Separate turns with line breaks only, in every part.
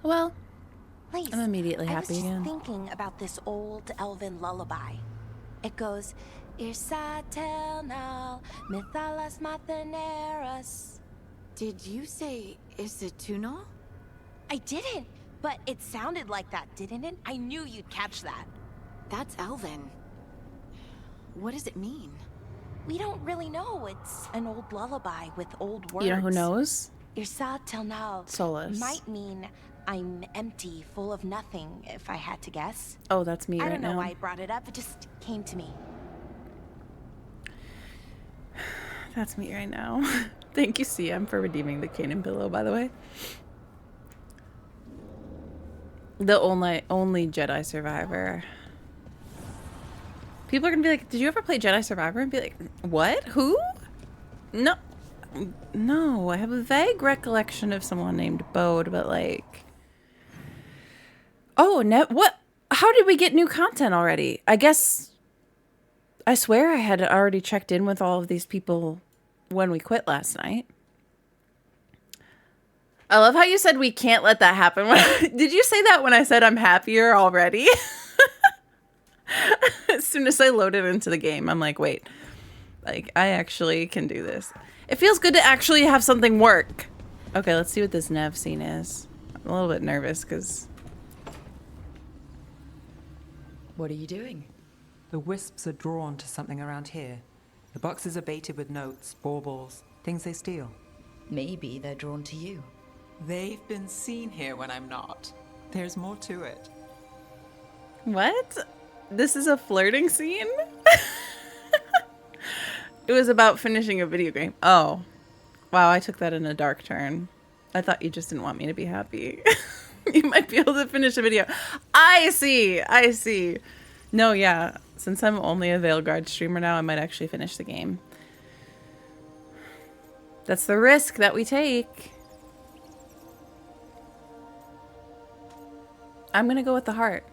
Well,
Please,
I'm immediately happy
I was
again.
just thinking about this old elven lullaby. It goes, Irsatel Mithalas Matheneras.
Did you say Isatunal?
I didn't, but it sounded like that, didn't it? I knew you'd catch that.
That's Elven. What does it mean?
We don't really know. It's an old lullaby with old words.
You know who knows?
Irsatel
Solus.
might mean I'm empty, full of nothing, if I had to guess.
Oh, that's me
I
right
don't know
now.
why I brought it up. It just came to me.
That's me right now. Thank you, CM, for redeeming the Canaan pillow, by the way. The only Jedi survivor. People are gonna be like, did you ever play Jedi Survivor? And be like, what? Who? No. No, I have a vague recollection of someone named Bode, but like... Oh, what? How did we get new content already? I guess... I swear I had already checked in with all of these people when we quit last night. I love how you said we can't let that happen. Did you say that when I said I'm happier already? As soon as I loaded into the game, I'm like, wait, like I actually can do this. It feels good to actually have something work. Okay, let's see what this Nev scene is. I'm a little bit nervous because...
What are you doing?
The wisps are drawn to something around here. The boxes are baited with notes, baubles, things they steal.
Maybe they're drawn to you.
They've been seen here when I'm not. There's more to it.
What? This is a flirting scene? It was about finishing a video game. Oh. Wow, I took that in a dark turn. I thought you just didn't want me to be happy. You might be able to finish a video. I see. I see. No, yeah. Since I'm only a Veilguard streamer now, I might actually finish the game. That's the risk that we take. I'm gonna go with the heart.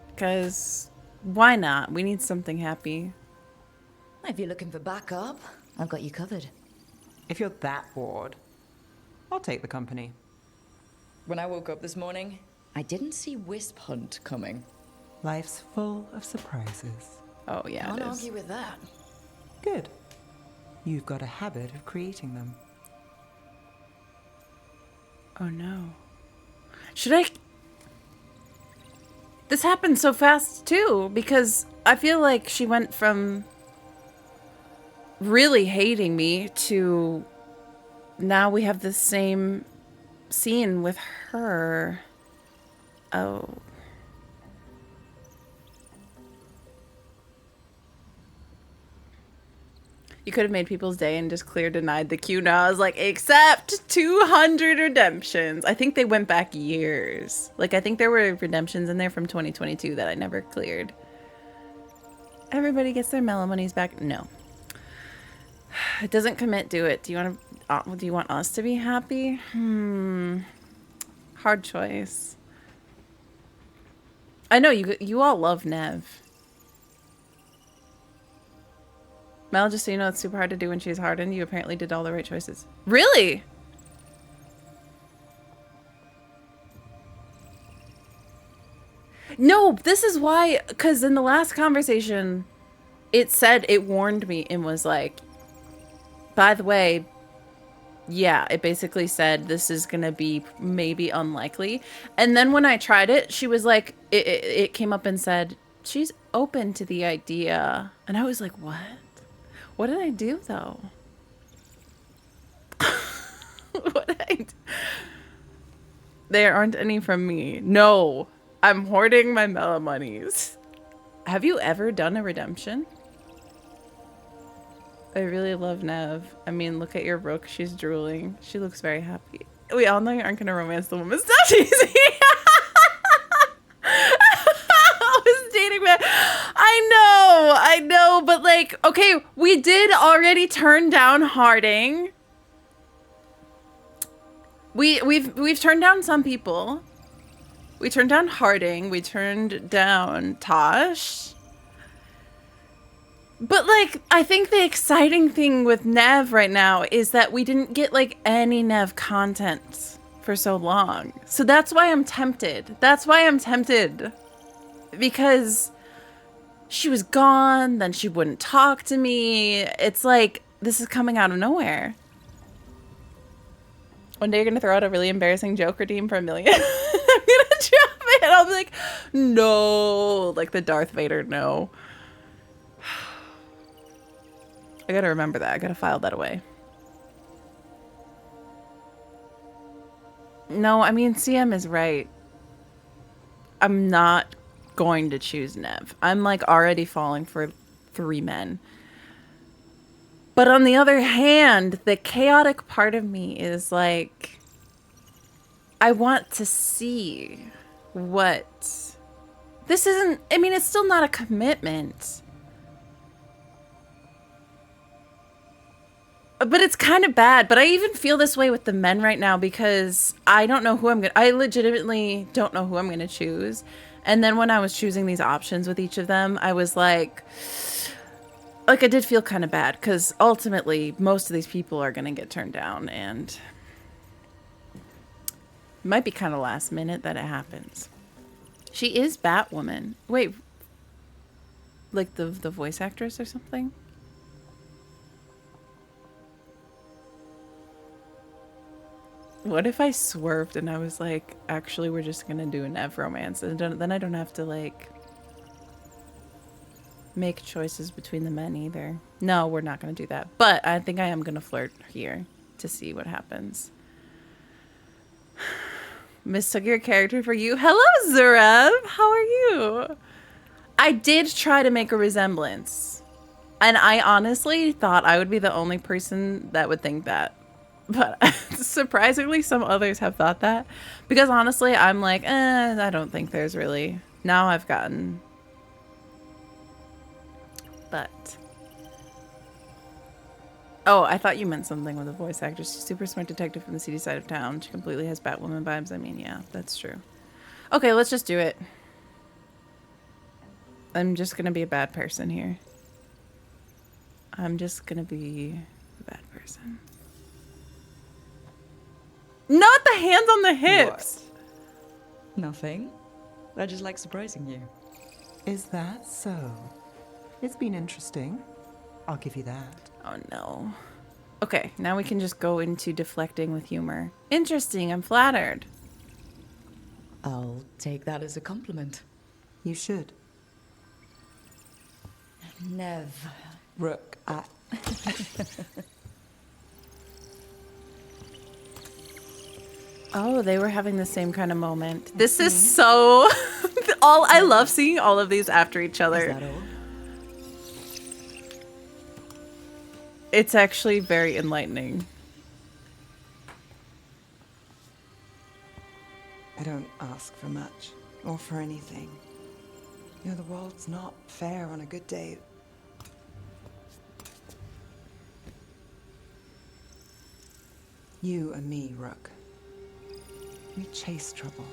Because why not? We need something happy.
If you're looking for backup, I've got you covered.
If you're that bored, I'll take the company.
When I woke up this morning, I didn't see Wisp Hunt coming.
Life's full of surprises.
Oh, yeah,
Can't
it is.
argue with that.
Good. You've got a habit of creating them.
Oh, no. Should I... This happened so fast, too, because I feel like she went from really hating me to now we have the same scene with her. Oh. You could have made people's day and just clear denied the queue. Now I was like, except 200 redemptions. I think they went back years. Like, I think there were redemptions in there from 2022 that I never cleared. Everybody gets their mellow monies back. No. It doesn't commit, do it. Do you want us to be happy? Hard choice. I know you all love Nev. Mel, just so you know, it's super hard to do when she's hardened. You apparently did all the right choices. Really? No, this is why, because in the last conversation, it said, it warned me and was like, by the way, yeah, it basically said this is going to be maybe unlikely. And then when I tried it, she was like, it came up and said, she's open to the idea. And I was like, what? What did I do, though? What did I do? There aren't any from me. No, I'm hoarding my mellow monies. Have you ever done a redemption? I really love Nev. I mean, look at your Rook. She's drooling. She looks very happy. We all know you aren't going to romance the woman. Stop teasing. I was dating man. I know, but like, okay, we did already turn down Harding. We've turned down some people. We turned down Harding. We turned down Tosh. But like, I think the exciting thing with Nev right now is that we didn't get like any Nev content for so long. So that's why I'm tempted. That's why I'm tempted. Because she was gone, then she wouldn't talk to me. It's like, this is coming out of nowhere. One day you're gonna throw out a really embarrassing joke redeem for $1 million. I'm gonna drop it. I'll be like, no. Like the Darth Vader, no. I gotta remember that. I gotta file that away. No, I mean, CM is right. I'm not going to choose Nev. I'm like already falling for 3 men. But on the other hand, the chaotic part of me is like, I want to see what this isn't. I mean, it's still not a commitment. But it's kind of bad. But I even feel this way with the men right now because I don't know who I legitimately don't know who I'm going to choose. And then when I was choosing these options with each of them, I was like I did feel kind of bad because ultimately most of these people are going to get turned down and it might be kind of last minute that it happens. She is Batwoman. Wait, like the voice actress or something? What if I swerved and I was like, actually, we're just going to do an Ev romance and then I don't have to like make choices between the men either. No, we're not going to do that. But I think I am going to flirt here to see what happens. Mistook your character for you. Hello, Zarev. How are you? I did try to make a resemblance. And I honestly thought I would be the only person that would think that. But surprisingly, some others have thought that. Because honestly, I'm like, I don't think there's really... Now I've gotten... But... Oh, I thought you meant something with a voice actress. She's a super smart detective from the seedy side of town. She completely has Batwoman vibes. I mean, yeah, that's true. Okay, let's just do it. I'm just gonna be a bad person here. I'm just gonna be a bad person. Not the hands on the hips!
What? Nothing. I just like surprising you.
Is that so? It's been interesting. I'll give you that.
Oh no. Okay, now we can just go into deflecting with humor. Interesting, I'm flattered.
I'll take that as a compliment.
You should.
Nev.
Rook,
Oh, they were having the same kind of moment. This is so... I love seeing all of these after each other.
Is that all?
It's actually very enlightening.
I don't ask for much, or for anything. You know, the world's not fair on a good day. You and me, Rook. We chase trouble.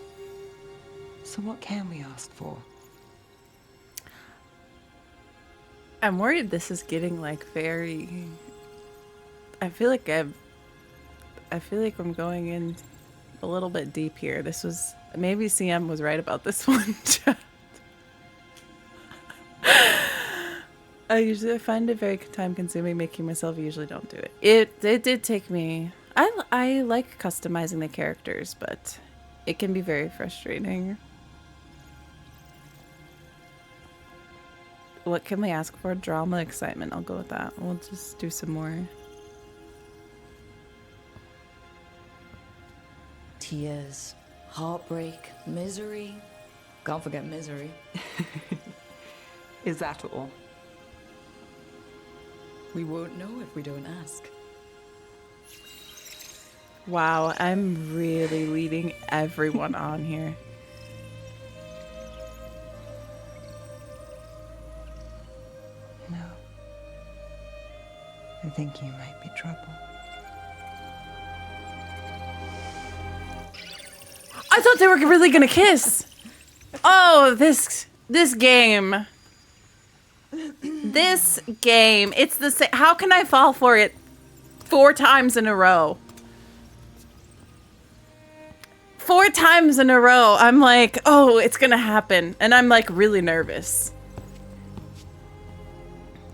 So what can we ask for?
I'm worried this is getting like very... I feel like I'm going in a little bit deep here. This was... Maybe CM was right about this one. I find it very time consuming making myself. I usually don't do it. It did take me... I like customizing the characters, but it can be very frustrating. What can we ask for? Drama, excitement. I'll go with that. We'll just do some more.
Tears, heartbreak, misery. Can't forget misery.
Is that all?
We won't know if we don't ask.
Wow, I'm really leading everyone on here.
No. I think you might be trouble.
I thought they were really gonna kiss. Oh, this game. This game. It's the same. How can I fall for it 4 times in a row? 4 times in a row, I'm like, oh, it's gonna happen. And I'm like really nervous.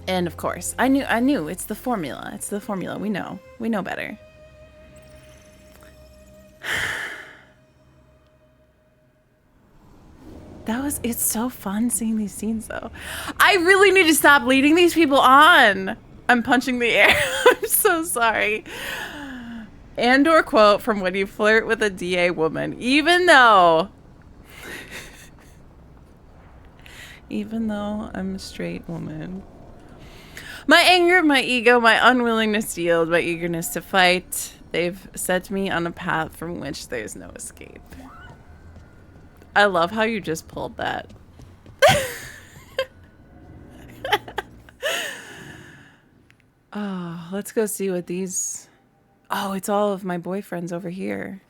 And of course, I knew it's the formula. It's the formula. We know better. It's so fun seeing these scenes though. I really need to stop leading these people on. I'm punching the air. I'm so sorry. And/or quote from when you flirt with a DA woman, even though I'm a straight woman. My anger, my ego, my unwillingness to yield, my eagerness to fight, they've set me on a path from which there's no escape. I love how you just pulled that. Oh, let's go see what these... Oh, it's all of my boyfriends over here.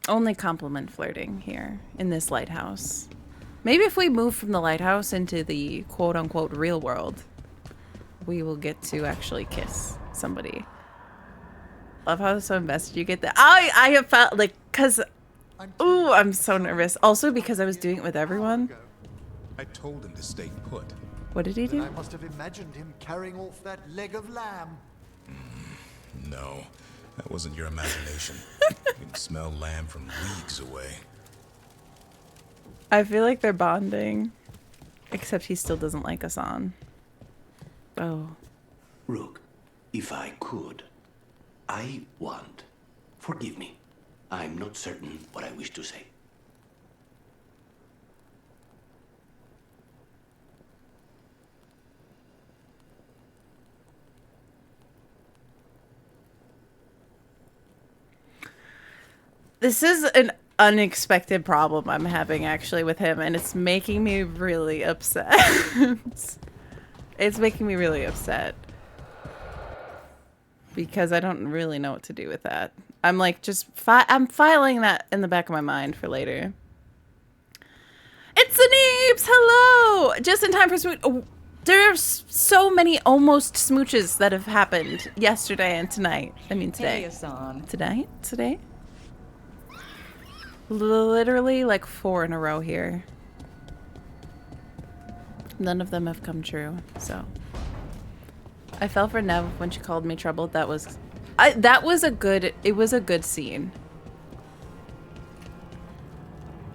Only compliment flirting here in this lighthouse. Maybe if we move from the lighthouse into the quote-unquote real world, we will get to actually kiss somebody. Love how so invested you get that. I have felt like, cause, ooh, I'm so nervous. Also because I was doing it with everyone.
I told him to stay put.
What did he do?
I must have imagined him carrying off that leg of lamb.
No, that wasn't your imagination. You can smell lamb from leagues away.
I feel like they're bonding. Except he still doesn't like Asan. Oh.
Rook, if I could, I want... Forgive me. I'm not certain what I wish to say.
This is an unexpected problem I'm having actually with him, and it's making me really upset. It's making me really upset. Because I don't really know what to do with that. I'm like, I'm filing that in the back of my mind for later. It's the Neebs! Hello! Just in time for smooch. Oh, there's so many almost smooches that have happened yesterday and tonight. I mean today.
Hey, Asan.
Today? Literally like 4 in a row here. None of them have come true, so. I fell for Nev when she called me troubled. It was a good scene.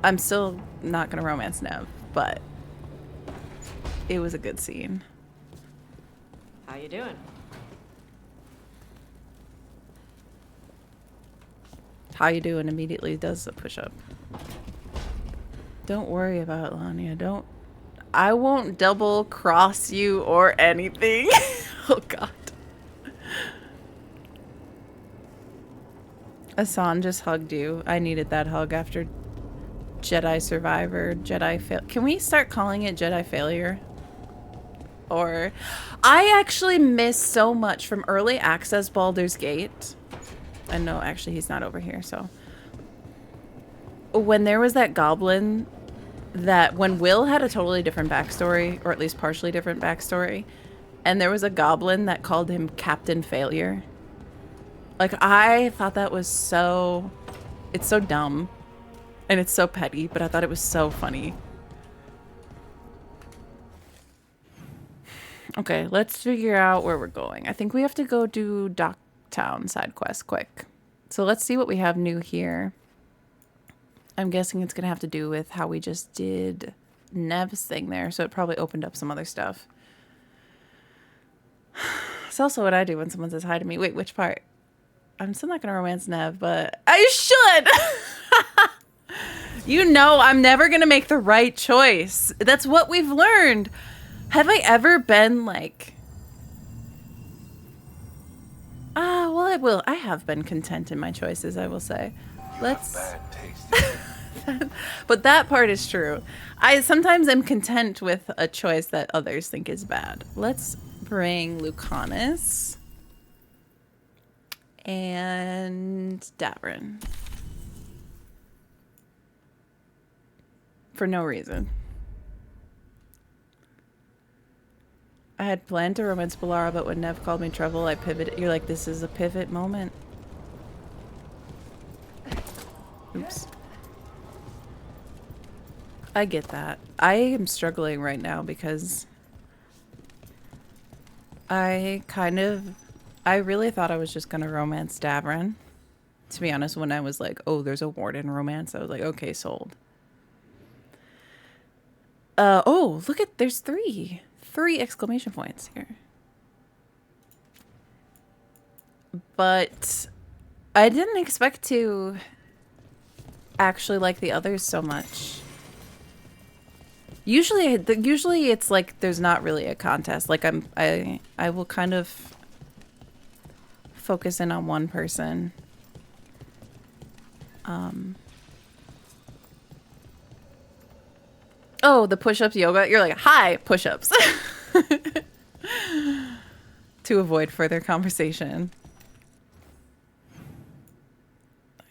I'm still not gonna romance Nev, but it was a good scene.
How you doing?
How you doing immediately does a push-up. Don't worry about it, Lania. I won't double cross you or anything. Oh god. Asan just hugged you. I needed that hug after Jedi Survivor, Jedi fail. Can we start calling it Jedi Failure? Or I actually miss so much from early access Baldur's Gate. I know actually he's not over here, so when there was that goblin that when Will had a totally different backstory, or at least partially different backstory, and there was a goblin that called him Captain Failure. Like, I thought that was so... It's so dumb. And it's so petty, but I thought it was so funny. Okay, let's figure out where we're going. I think we have to go do Docktown side quest quick. So let's see what we have new here. I'm guessing it's going to have to do with how we just did Nev's thing there, so it probably opened up some other stuff. It's also what I do when someone says hi to me. Wait, which part? I'm still not going to romance Nev, but I should! You know I'm never going to make the right choice. That's what we've learned. Have I ever been like... well, I will. I have been content in my choices, I will say. Let's...
Bad taste.
But that part is true. I sometimes am content with a choice that others think is bad. Let's bring Lucanus and Davrin. For no reason. I had planned to romance Balara, but when Nev called me trouble, I pivoted. You're like, this is a pivot moment. Oops. I get that. I am struggling right now because I really thought I was just gonna romance Davrin. To be honest, when I was like, oh, there's a warden romance, I was like, okay, sold. Oh, look at, there's three exclamation points here. But I didn't expect to actually like the others so much. Usually it's like there's not really a contest. Like I will kind of focus in on one person. Oh, the push-ups yoga. You're like, hi, push-ups. To avoid further conversation.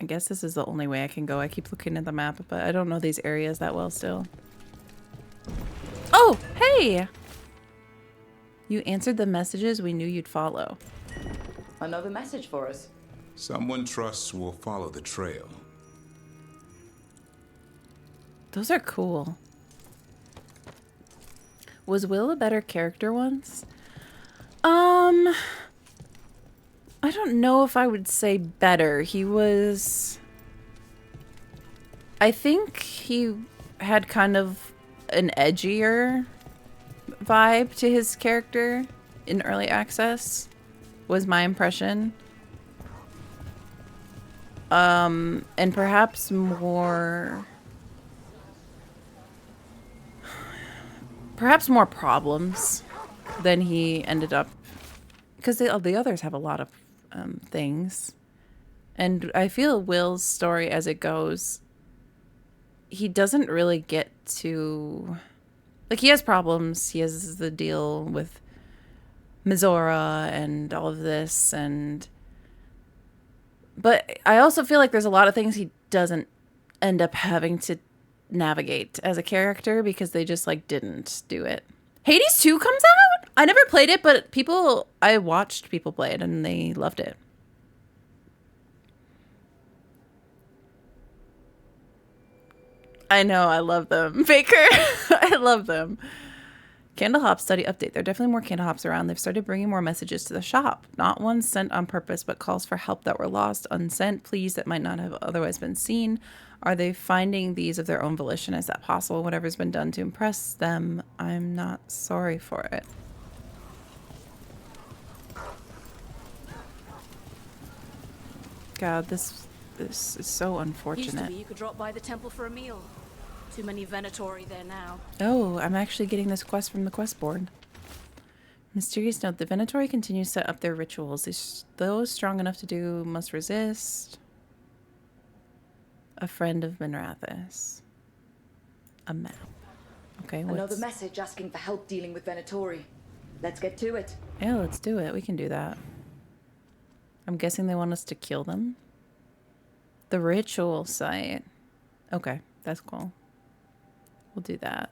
I guess this is the only way I can go. I keep looking at the map, but I don't know these areas that well still. Oh, hey! You answered the messages we knew you'd follow.
Another message for us.
Someone trusts will follow the trail.
Those are cool. Was Will a better character once? I don't know if I would say better. He was... I think he had kind of an edgier vibe to his character in early access, was my impression. And perhaps more problems than he ended up, because the others have a lot of things. And I feel Will's story as it goes, he doesn't really get to, like, he has problems. He has the deal with Mizora and all of this, but I also feel like there's a lot of things he doesn't end up having to navigate as a character because they just like didn't do it. Hades 2 comes out? I never played it, but I watched people play it and they loved it. I know, I love them. Baker, I love them. Candle Hop study update. There are definitely more candle hops around. They've started bringing more messages to the shop. Not one sent on purpose, but calls for help that were lost, unsent, pleas that might not have otherwise been seen. Are they finding these of their own volition? Is that possible? Whatever's been done to impress them, I'm not sorry for it. God, this is so unfortunate.
Used to be you could drop by the temple for a meal. Too many Venatori there now.
Oh, I'm actually getting this quest from the quest board. Mysterious note, the Venatori continue to set up their rituals. Those strong enough to do must resist. A friend of Minrathis. A map. Okay, what's...
Another message asking for help dealing with Venatori. Let's get to it.
Yeah, let's do it. We can do that. I'm guessing they want us to kill them. The ritual site. Okay, that's cool. We'll do that.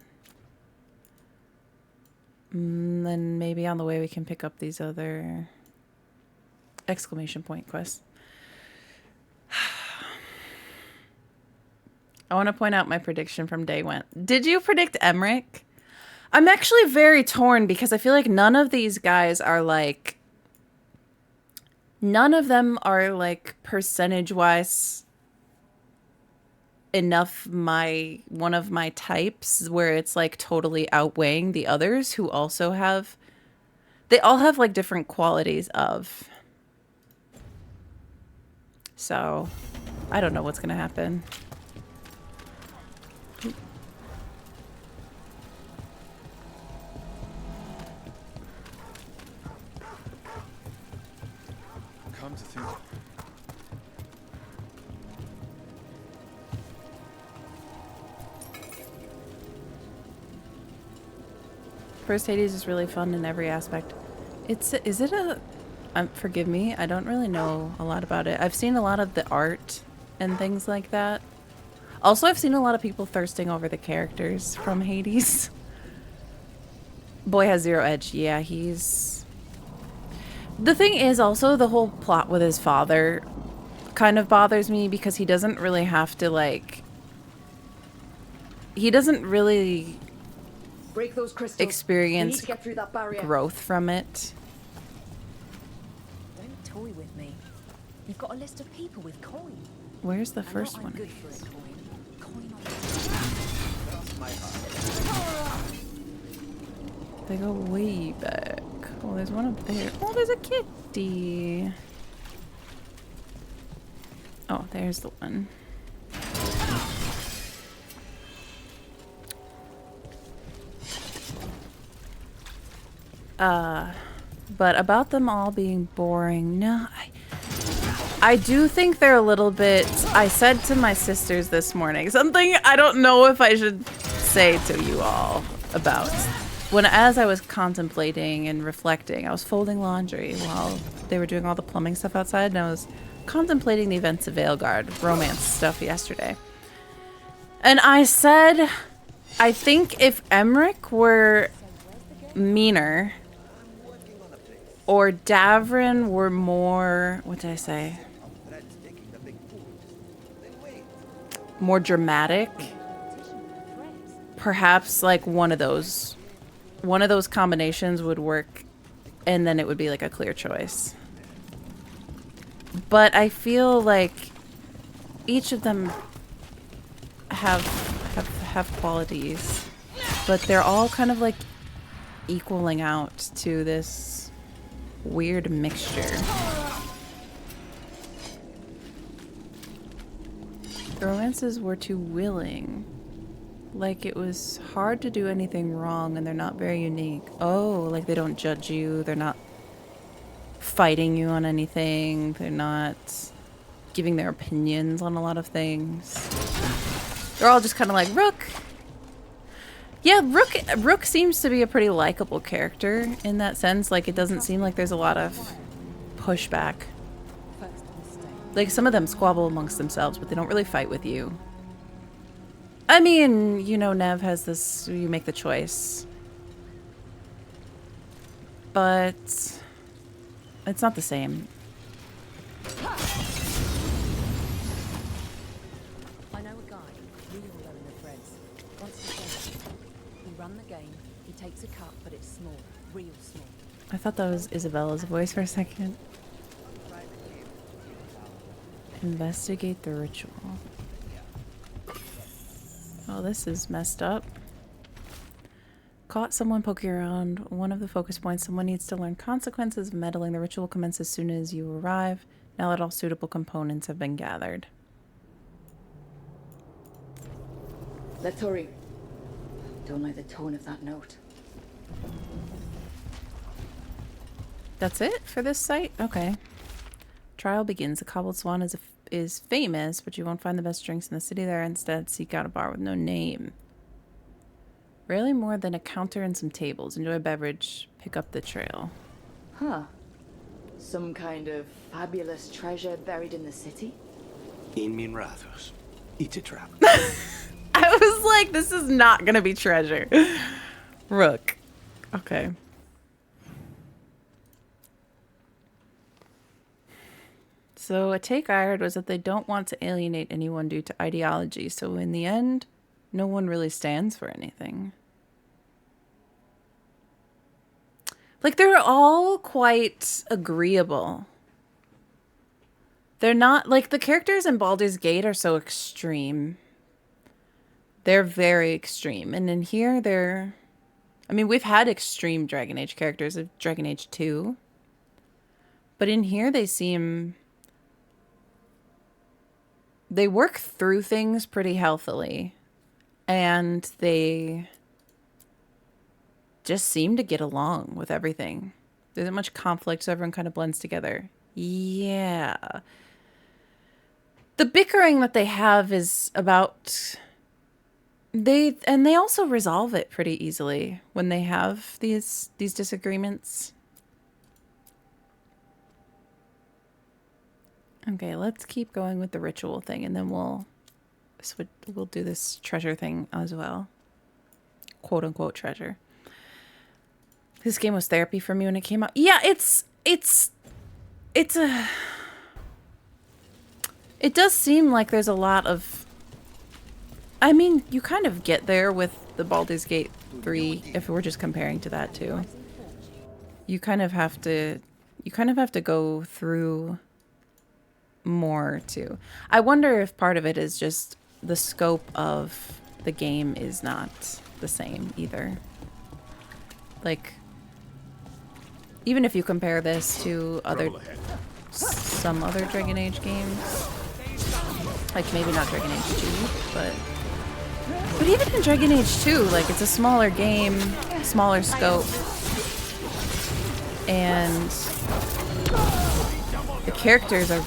Then maybe on the way we can pick up these other exclamation point quests. I want to point out my prediction from day one. Did you predict Emmerich? I'm actually very torn because I feel like none of these guys are like... None of them are like percentage-wise enough one of my types where it's like totally outweighing the others who also have... They all have like different qualities of... So, I don't know what's going to happen.
Come to think.
First Hades is really fun in every aspect. Is it a... forgive me, I don't really know a lot about it. I've seen a lot of the art and things like that. Also, I've seen a lot of people thirsting over the characters from Hades. Boy has zero edge. Yeah, he's... The thing is also the whole plot with his father kind of bothers me because he doesn't really have to, like... He doesn't really
Break those crystals.
experience
We need to get through that barrier.
growth from it.
Don't toy with me. You've got a list of people with coin.
Where's the
I know
first
I'm
one?
good for a coin. Coin on
They go way back. Oh, there's one up there. Oh, there's a kitty. Oh, there's the one. But about them all being boring, no, I do think they're a little bit... I said to my sisters this morning, something I don't know if I should say to you all about. As I was contemplating and reflecting, I was folding laundry while they were doing all the plumbing stuff outside, and I was contemplating the events of Veilguard, romance stuff yesterday. And I said, I think if Emmerich were meaner, or Davrin were more, what did I say? More dramatic. Perhaps like one of those combinations would work, and then it would be like a clear choice. But I feel like each of them have qualities, but they're all kind of like equaling out to this weird mixture. The romances were too willing. Like it was hard to do anything wrong, and they're not very unique. Oh, like they don't judge you. They're not fighting you on anything. They're not giving their opinions on a lot of things. They're all just kind of like, Rook. Yeah, Rook seems to be a pretty likable character in that sense. Like, it doesn't seem like there's a lot of pushback. Like, some of them squabble amongst themselves, but they don't really fight with you. I mean, you know, Nev has this, you make the choice. But it's not the same.
I know a guy, really well in the threads. Wants to sell it. We run the game, he takes a cut, but it's small, real small.
I thought that was Isabella's voice for a second. Investigate the ritual. Oh, this is messed up. Caught someone poking around one of the focus points. Someone needs to learn consequences of meddling. The ritual commences as soon as you arrive. Now that all suitable components have been gathered.
Lettori. Don't like the tone of that note.
That's it for this site? Okay. Trial begins. The Cobbled Swan is famous, but you won't find the best drinks in the city there. Instead, seek out a bar with no name. Rarely more than a counter and some tables. Enjoy a beverage. Pick up the trail.
Huh. Some kind of fabulous treasure buried in the city?
In Minrathos. It's a trap.
I was like, this is not gonna be treasure. Rook. Okay. So a take I heard was that they don't want to alienate anyone due to ideology. So in the end, no one really stands for anything. Like, they're all quite agreeable. They're not, like, the characters in Baldur's Gate are so extreme. They're very extreme. And in here, they're... I mean, we've had extreme Dragon Age characters of Dragon Age 2. But in here, they seem... They work through things pretty healthily. And they just seem to get along with everything. There isn't much conflict, so everyone kind of blends together. Yeah. The bickering that they have is about... They also resolve it pretty easily when they have these disagreements. Okay, let's keep going with the ritual thing, and then we'll do this treasure thing as well. Quote unquote treasure. This game was therapy for me when it came out. Yeah, it's a... It does seem like there's a lot of... I mean, you kind of get there with the Baldur's Gate 3, if we're just comparing to that too. You kind of have to go through more too. I wonder if part of it is just the scope of the game is not the same either. Like, even if you compare this to some other Dragon Age games, like maybe not Dragon Age 2, but even in Dragon Age 2, like, it's a smaller game, smaller scope, and the characters are a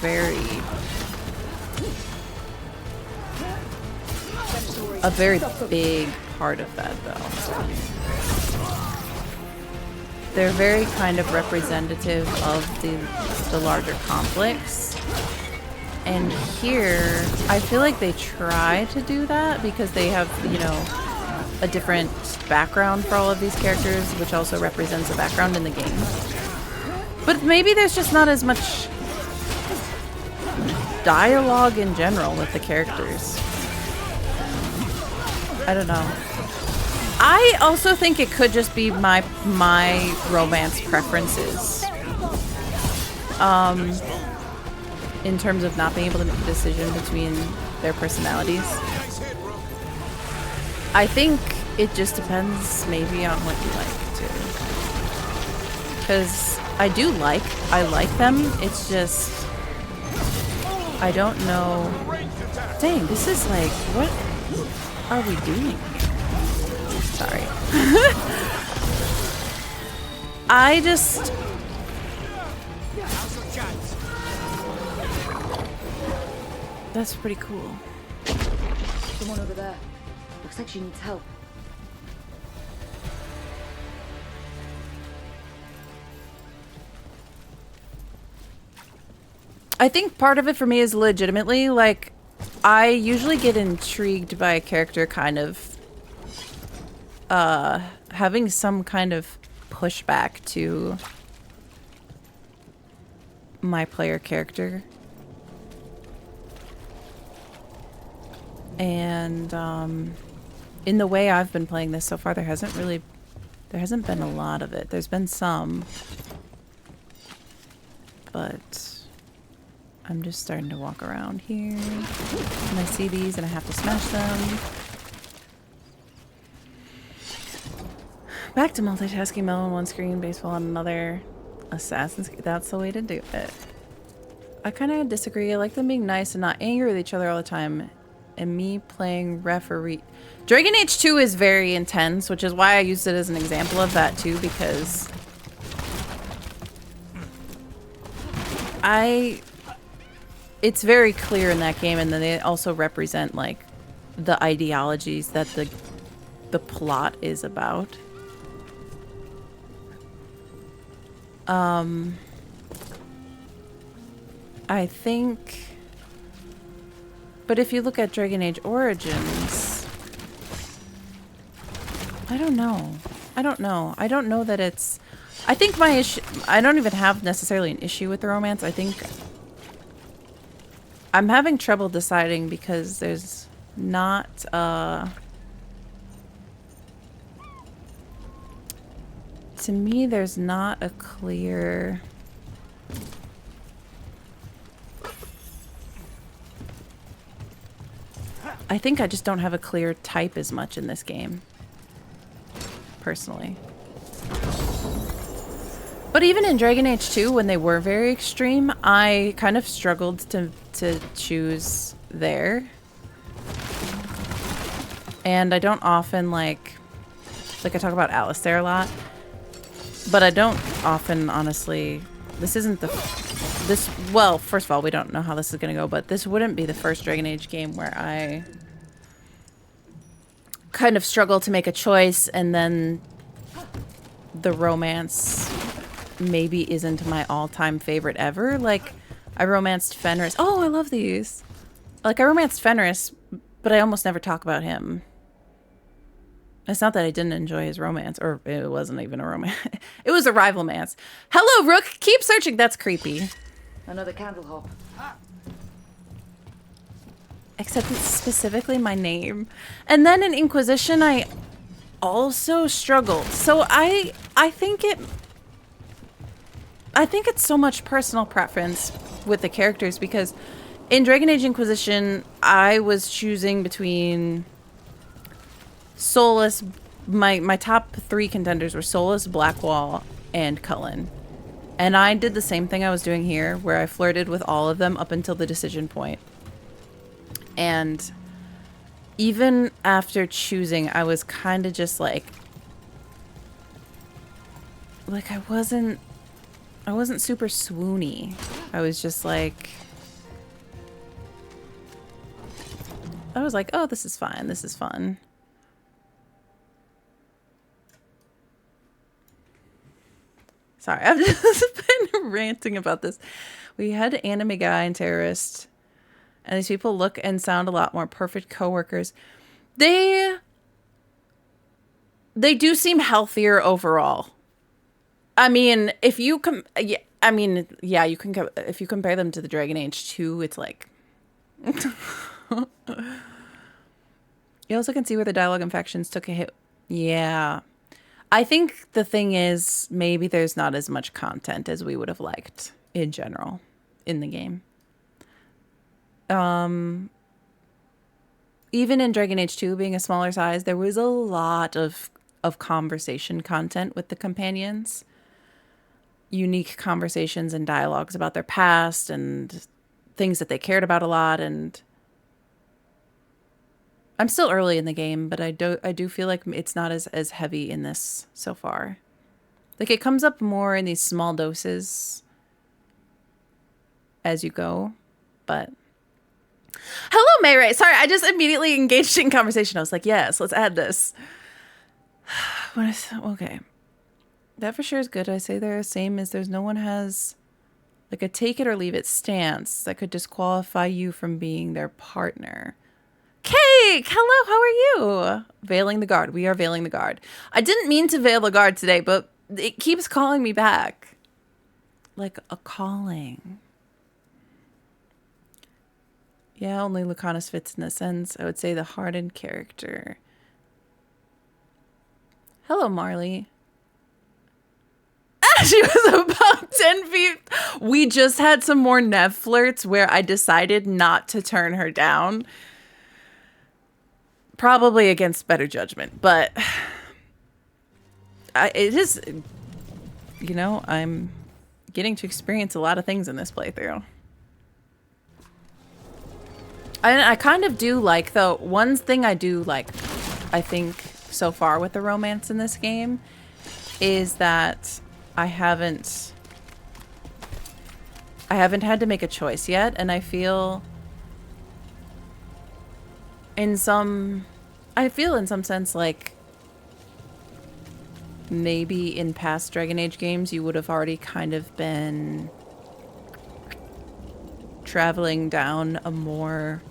very big part of that, though. They're very kind of representative of the larger conflicts. And here, I feel like they try to do that because they have, you know, a different background for all of these characters, which also represents a background in the game. But maybe there's just not as much dialogue in general with the characters. I don't know. I also think it could just be my romance preferences. In terms of not being able to make a decision between their personalities. I think it just depends maybe on what you like too. Because I like them, it's just, I don't know. Dang, this is like, what are we doing here? Sorry. I just... That's pretty cool.
Someone over there. Looks like she needs help.
I think part of it for me is legitimately, like, I usually get intrigued by a character kind of having some kind of pushback to my player character. And in the way I've been playing this so far, there hasn't been a lot of it. There's been some, but I'm just starting to walk around here and I see these and I have to smash them. Back to multitasking, Mel on one screen, baseball on another. Assassin's Creed, that's the way to do it. I kind of disagree. I like them being nice and not angry with each other all the time. And me playing referee. Dragon Age 2 is very intense, which is why I used it as an example of that too, because it's very clear in that game, and then they also represent like the ideologies that the plot is about. I think, but if you look at Dragon Age Origins, I don't know. I don't know that it's, I think my issue, I don't even have necessarily an issue with the romance. I think I'm having trouble deciding because there's not, to me, there's not a clear... I think I just don't have a clear type as much in this game, personally. But even in Dragon Age 2, when they were very extreme, I kind of struggled to choose there. And I don't often, like I talk about Alistair a lot, but I don't often, honestly, well, first of all, we don't know how this is going to go, but this wouldn't be the first Dragon Age game where I kind of struggle to make a choice, and then the romance maybe isn't my all-time favorite ever. Like, I romanced Fenris. Oh, I love these. Like, I romanced Fenris, but I almost never talk about him. It's not that I didn't enjoy his romance, or it wasn't even a romance. It was a rivalmance. Hello, Rook. Keep searching. That's creepy.
Another candle hop.
Except it's specifically my name. And then in Inquisition, I also struggled. So I think it's so much personal preference with the characters, because in Dragon Age Inquisition, I was choosing between Solus. My top 3 contenders were Solus, Blackwall, and Cullen. And I did the same thing I was doing here, where I flirted with all of them up until the decision point. And even after choosing, I was kind of just like I wasn't super swoony. I was just like, I was like, oh, this is fine. This is fun. Sorry, I've just been ranting about this. We had anime guy and terrorist, and these people look and sound a lot more perfect coworkers. They do seem healthier overall. I mean, if you if you compare them to the Dragon Age 2, it's like you also can see where the dialogue and factions took a hit. Yeah. I think the thing is, maybe there's not as much content as we would have liked in general in the game. Even in Dragon Age 2 being a smaller size, there was a lot of conversation content with the companions. Unique conversations and dialogues about their past and things that they cared about a lot. And I'm still early in the game, but I do feel like it's not as heavy in this so far. Like, it comes up more in these small doses as you go, but... Hello, Mayray! Sorry, I just immediately engaged in conversation. I was like, yes, let's add this. Okay. That for sure is good. I say they're the same as there's no one has like a take it or leave it stance that could disqualify you from being their partner. Cake! Hello, how are you? Veiling the guard. We are veiling the guard. I didn't mean to veil the guard today, but it keeps calling me back. Like a calling. Yeah, only Lucanus fits in the sense. I would say the hardened character. Hello, Marley. She was about 10 feet. We just had some more Nev flirts where I decided not to turn her down. Probably against better judgment, but it is, you know, I'm getting to experience a lot of things in this playthrough. I kind of do like, though, one thing I do like, I think, so far with the romance in this game is that I haven't had to make a choice yet, and I feel in some sense like maybe in past Dragon Age games you would have already kind of been traveling down a more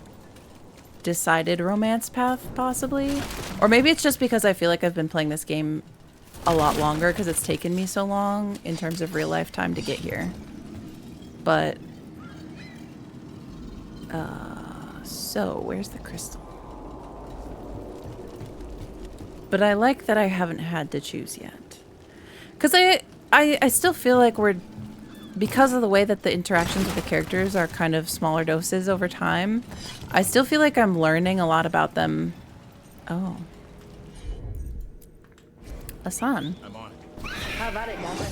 decided romance path, possibly. Or maybe it's just because I feel like I've been playing this game a lot longer because it's taken me so long in terms of real life time to get here. But so where's the crystal? But I like that I haven't had to choose yet, because I still feel like we're, because of the way that the interactions with the characters are kind of smaller doses over time, I still feel like I'm learning a lot about them. Oh, Asan.
I'm on it.
How about it, Gavin?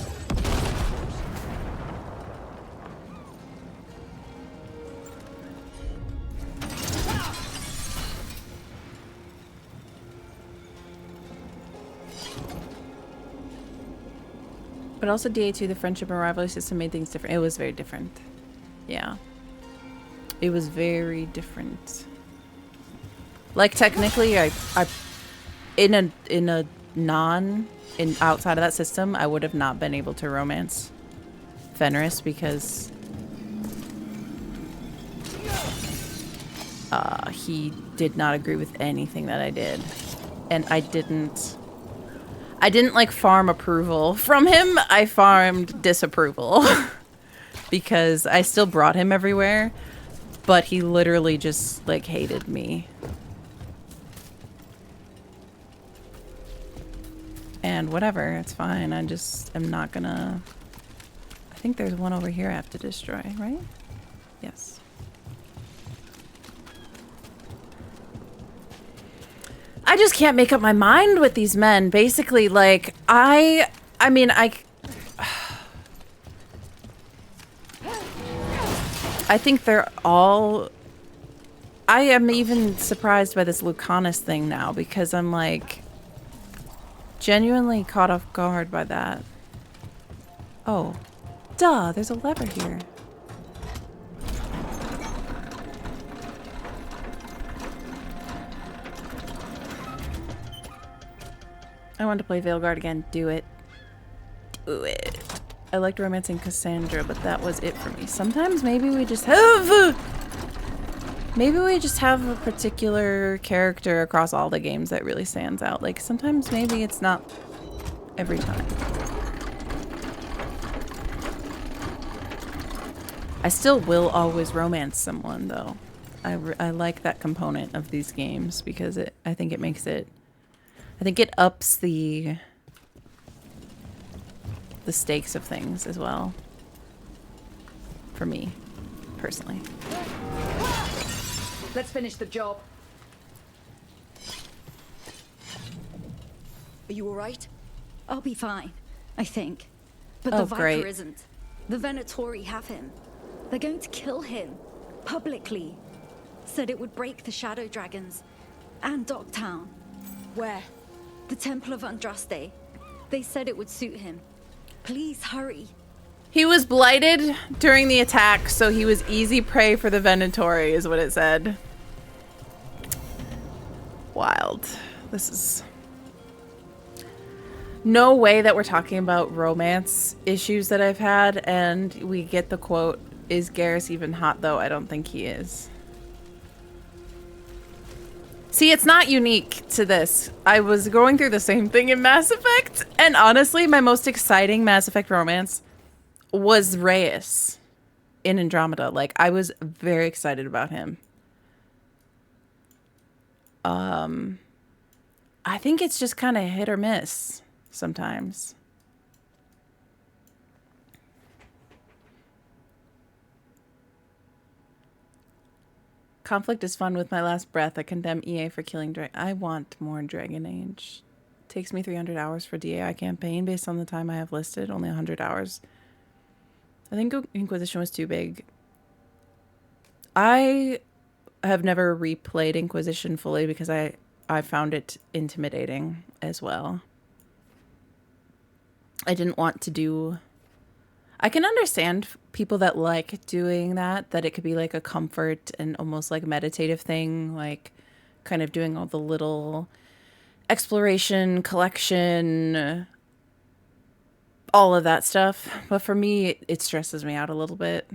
But also DA2, the friendship and rivalry system made things different. It was very different. Yeah. It was very different. Like, technically, outside of that system, I would have not been able to romance Fenris because he did not agree with anything that I did. and I didn't like farm approval from him. I farmed disapproval because I still brought him everywhere, but he literally just like hated me. And whatever, it's fine. I just am not gonna... I think there's one over here I have to destroy, right? Yes. I just can't make up my mind with these men. Basically, like, I mean, I think they're all... I am even surprised by this Lucanus thing now, because I'm like... genuinely caught off guard by that. Oh. Duh, there's a lever here. I want to play Veilguard again. Do it. Do it. I liked romancing Cassandra, but that was it for me. Sometimes maybe we just have... Maybe we just have a particular character across all the games that really stands out. Like, sometimes maybe it's not every time. I still will always romance someone, though. I like that component of these games because I think it makes it... I think it ups the stakes of things as well. For me, personally.
Let's finish the job.
Are you alright? I'll be fine, I think. But
Oh,
the Viper
great.
isn't. The Venatori have him. They're going to kill him. Publicly. Said it would break the Shadow Dragons. And Docktown.
Where?
The Temple of Andraste. They said it would suit him. Please hurry.
He was blighted during the attack, so he was easy prey for the Venatori, is what it said. Wild. This is... No way that we're talking about romance issues that I've had, and we get the quote, "Is Garrus even hot, though?" I don't think he is. See, it's not unique to this. I was going through the same thing in Mass Effect, and honestly, my most exciting Mass Effect romance was Reyes in Andromeda. Like, I was very excited about him. I think it's just kind of hit or miss sometimes. Conflict is fun. With my last breath, I condemn EA for killing I want more Dragon Age. Takes me 300 hours for DAI campaign based on the time I have listed. Only 100 hours. I think Inquisition was too big. I have never replayed Inquisition fully because I found it intimidating as well. I didn't want to do... I can understand people that like doing that it could be like a comfort and almost like meditative thing, like kind of doing all the little exploration, collection, all of that stuff. But for me, it stresses me out a little bit.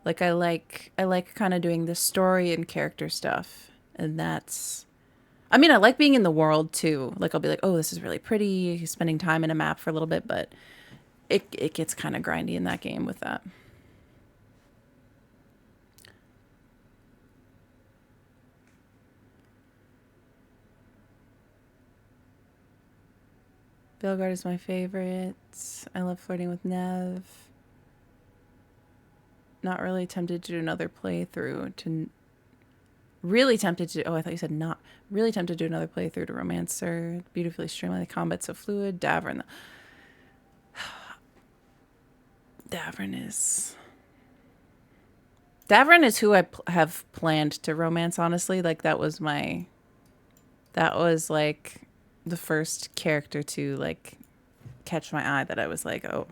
Like I like kind of doing the story and character stuff, and that's... I mean, I like being in the world too. Like, I'll be like, oh, this is really pretty, spending time in a map for a little bit, but it gets kind of grindy in that game with that. Veilguard is my favorite. I love flirting with Nev. Not really tempted to do another playthrough. Really tempted to... Oh, I thought you said not. Really tempted to do another playthrough to Romancer. Beautifully streamlined. The combat's so fluid. Davern. Davern is who I have planned to romance, honestly. Like, that was like the first character to like catch my eye that I was like, oh.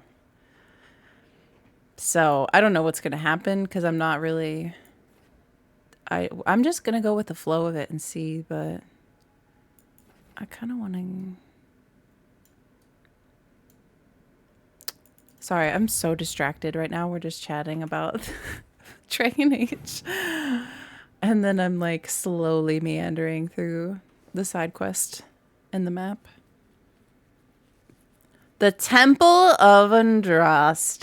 So I don't know what's gonna happen because I'm not really... I'm just gonna go with the flow of it and see, but I kind of want to... Sorry, I'm so distracted right now. We're just chatting about Dragon Age. And then I'm like slowly meandering through the side quest and the map. The Temple of Andraste.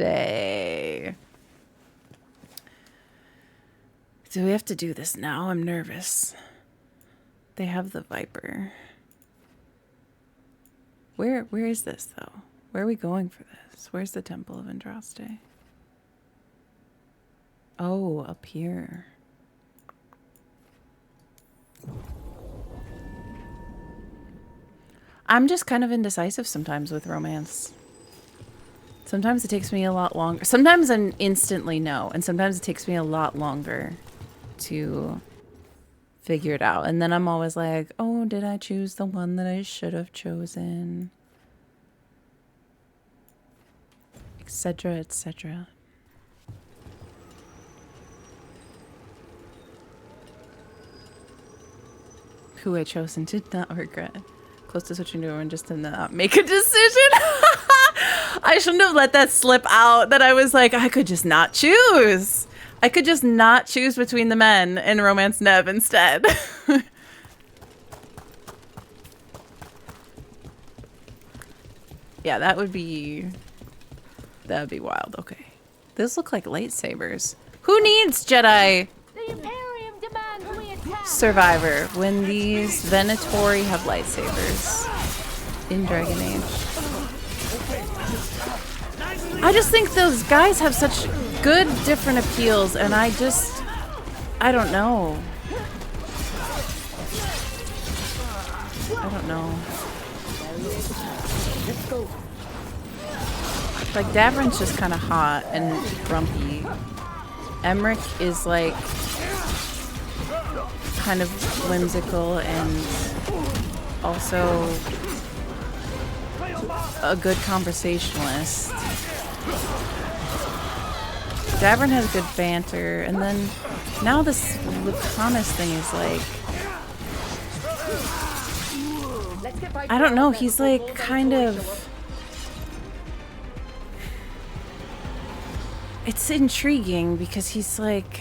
Do we have to do this now? I'm nervous. They have the Viper. Where is this though? Where are we going for this? Where's the Temple of Andraste? Oh, up here. I'm just kind of indecisive sometimes with romance. Sometimes it takes me a lot longer. Sometimes I'm instantly no, and sometimes it takes me a lot longer to figure it out. And then I'm always like, oh, did I choose the one that I should have chosen? Etc., etc. Who I chose and did not regret. Close to switching to a and just did not make a decision. I shouldn't have let that slip out, that I was like, I could just not choose. I could just not choose between the men and romance Nev instead. Yeah, that would be wild. Okay. Those look like lightsabers. Who needs Jedi Survivor when these Venatori have lightsabers in Dragon Age? I just think those guys have such good different appeals, and I don't know. I don't know. Like, Davrin's just kind of hot and grumpy. Emmerich is like kind of whimsical and also a good conversationalist. Davrin has good banter, and then now this Lucanus thing is like, I don't know, he's like kind of, it's intriguing because he's like,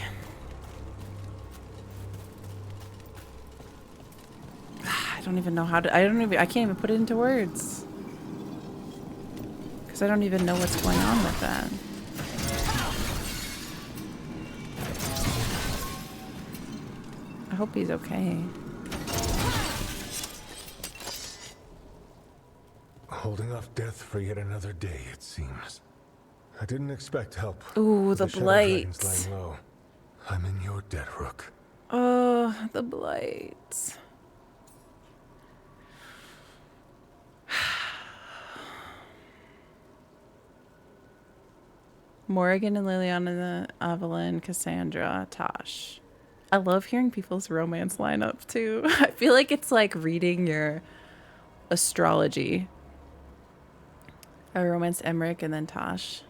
I don't even know how to, I can't even put it into words. Because I don't even know what's going on with that. I hope he's okay.
Holding off death for yet another day, it seems. I didn't expect help.
Ooh, the blight.
Laying low. I'm in your debt, Rook.
Oh, the blight. Morrigan and Liliana, Evelyn, Cassandra, Tosh. I love hearing people's romance lineup too. I feel like it's like reading your astrology. I romanced Emmerich and then Tosh.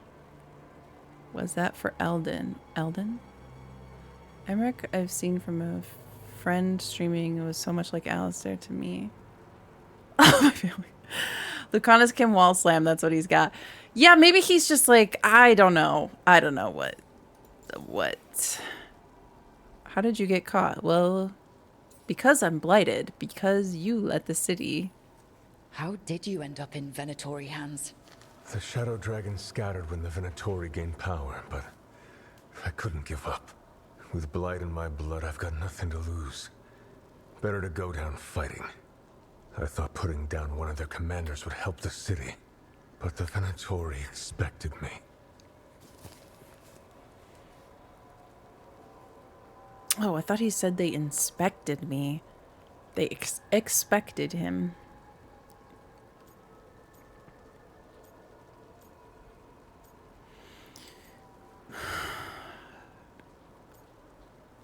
Was that for Eldon? Eldon? Emmerich I've seen from a friend streaming. It was so much like Alistair to me. Oh, my family. Lucanus can wall slam. That's what he's got. Yeah, maybe he's just like, I don't know. I don't know what. How did you get caught? Well, because I'm blighted. Because you let the city.
How did you end up in Venatori hands?
The Shadow Dragon scattered when the Venatori gained power, but I couldn't give up. With blight in my blood, I've got nothing to lose. Better to go down fighting. I thought putting down one of their commanders would help the city, but the Venatori expected me.
Oh, I thought he said they inspected me. They expected him.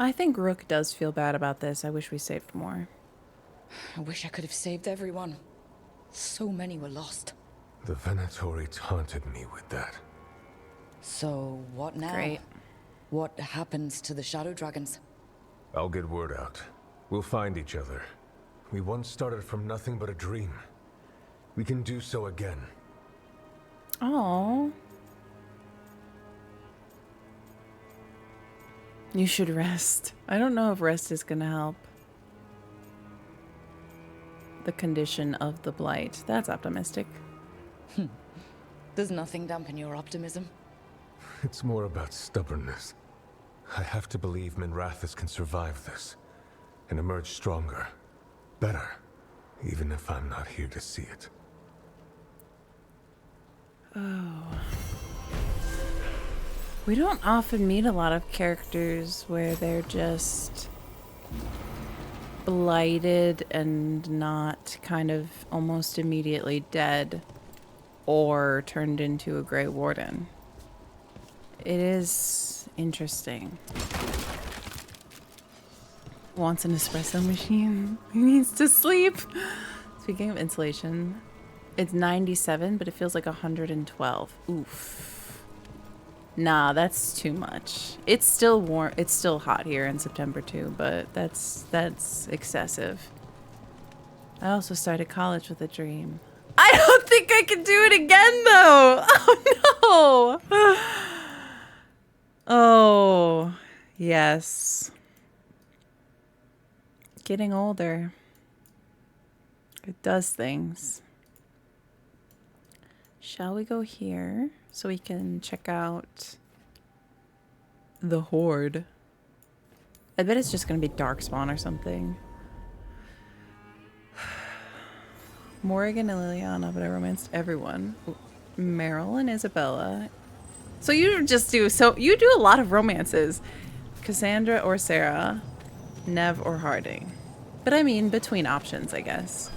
I think Rook does feel bad about this. I wish we saved more.
I wish I could have saved everyone. So many were lost.
The Venatori taunted me with that.
So, what now?
Great.
What happens to the Shadow Dragons?
I'll get word out. We'll find each other. We once started from nothing but a dream. We can do so again.
Oh. You should rest. I don't know if rest is gonna help. The condition of the blight. That's optimistic.
Does nothing dampen your optimism?
It's more about stubbornness. I have to believe Minrathous can survive this and emerge stronger, better, even if I'm not here to see it.
Oh. We don't often meet a lot of characters where they're just blighted and not kind of almost immediately dead or turned into a Grey Warden. It is interesting. Wants an espresso machine. He needs to sleep. Speaking of insulation, it's 97, but it feels like 112. Oof. Nah, that's too much. It's still warm. It's still hot here in September too, but that's excessive. I also started college with a dream. I don't think I can do it again though. Oh no. Oh, yes. Getting older. It does things. Shall we go here so we can check out the Horde? I bet it's just going to be Darkspawn or something. Morrigan and Liliana, but I romanced everyone. Meryl and Isabella. So you just do, you do a lot of romances. Cassandra or Sarah, Nev or Harding. But I mean, between options, I guess.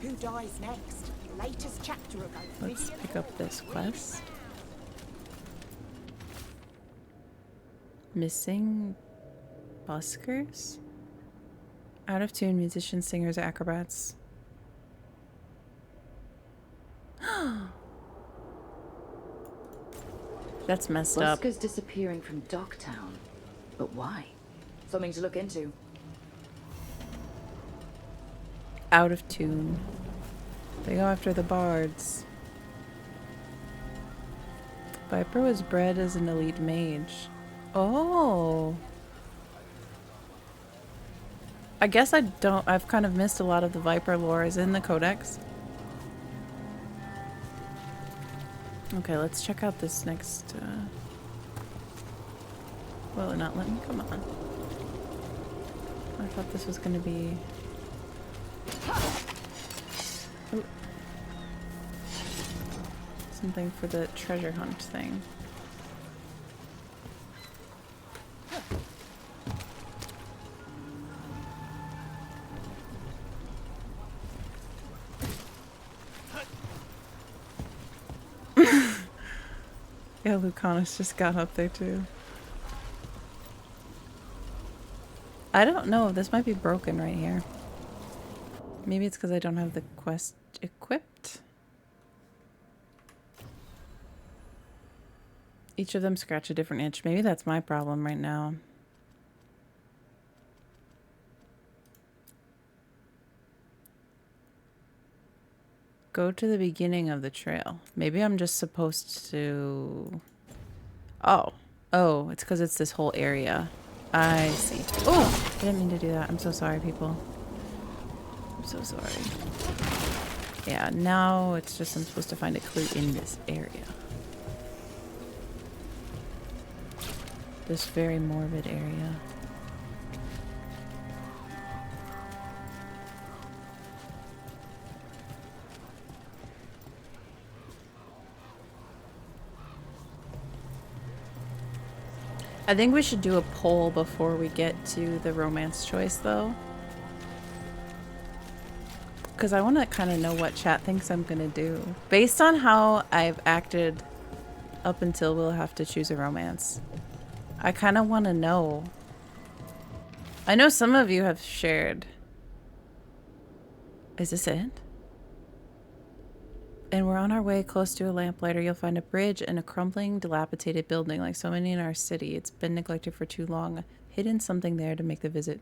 Who dies next? Latest chapter of
Let's pick up this quest. Missing buskers? Out of tune musicians, singers, acrobats. That's messed up.
Buskers disappearing from Docktown. But why? Something to look into.
Out of tune. They go after the bards. Viper was bred as an elite mage. Oh. I guess I've kind of missed a lot of the Viper lore. Is it in the Codex? Okay, let's check out this next, Will it not let me? Come on. I thought this was gonna be... Ooh. Something for the treasure hunt thing. Yeah, Lucanus just got up there too. I don't know. This might be broken right here. Maybe it's because I don't have the quest equipped. Each of them scratch a different itch. Maybe that's my problem right now. Go to the beginning of the trail. Maybe I'm just supposed to... Oh. Oh, it's because it's this whole area. I see. Oh! I didn't mean to do that. I'm so sorry, people. I'm so sorry. Yeah, now it's just I'm supposed to find a clue in this area. This very morbid area. I think we should do a poll before we get to the romance choice, though. Because I want to kind of know what chat thinks I'm going to do. Based on how I've acted up until we'll have to choose a romance. I kind of want to know. I know some of you have shared. Is this it? And we're on our way close to a lamplighter. You'll find a bridge and a crumbling, dilapidated building like so many in our city. It's been neglected for too long. Hidden something there to make the visit.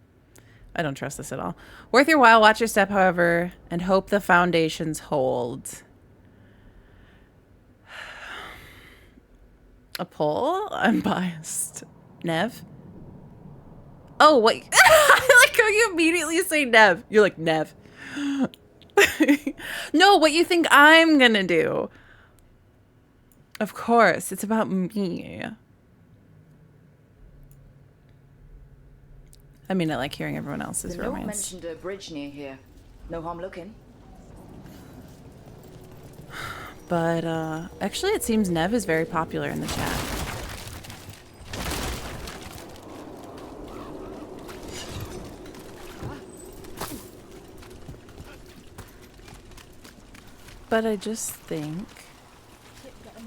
I don't trust this at all. Worth your while. Watch your step, however, and hope the foundations hold. A poll? I'm biased. Nev? Oh, wait. I like how you immediately say Nev. You're like, Nev. No, what you think I'm gonna do. Of course, it's about me. I mean, I like hearing everyone else's
The note
romance.
mentioned a bridge near here. No harm looking.
But, actually it seems Nev is very popular in the chat. But I just think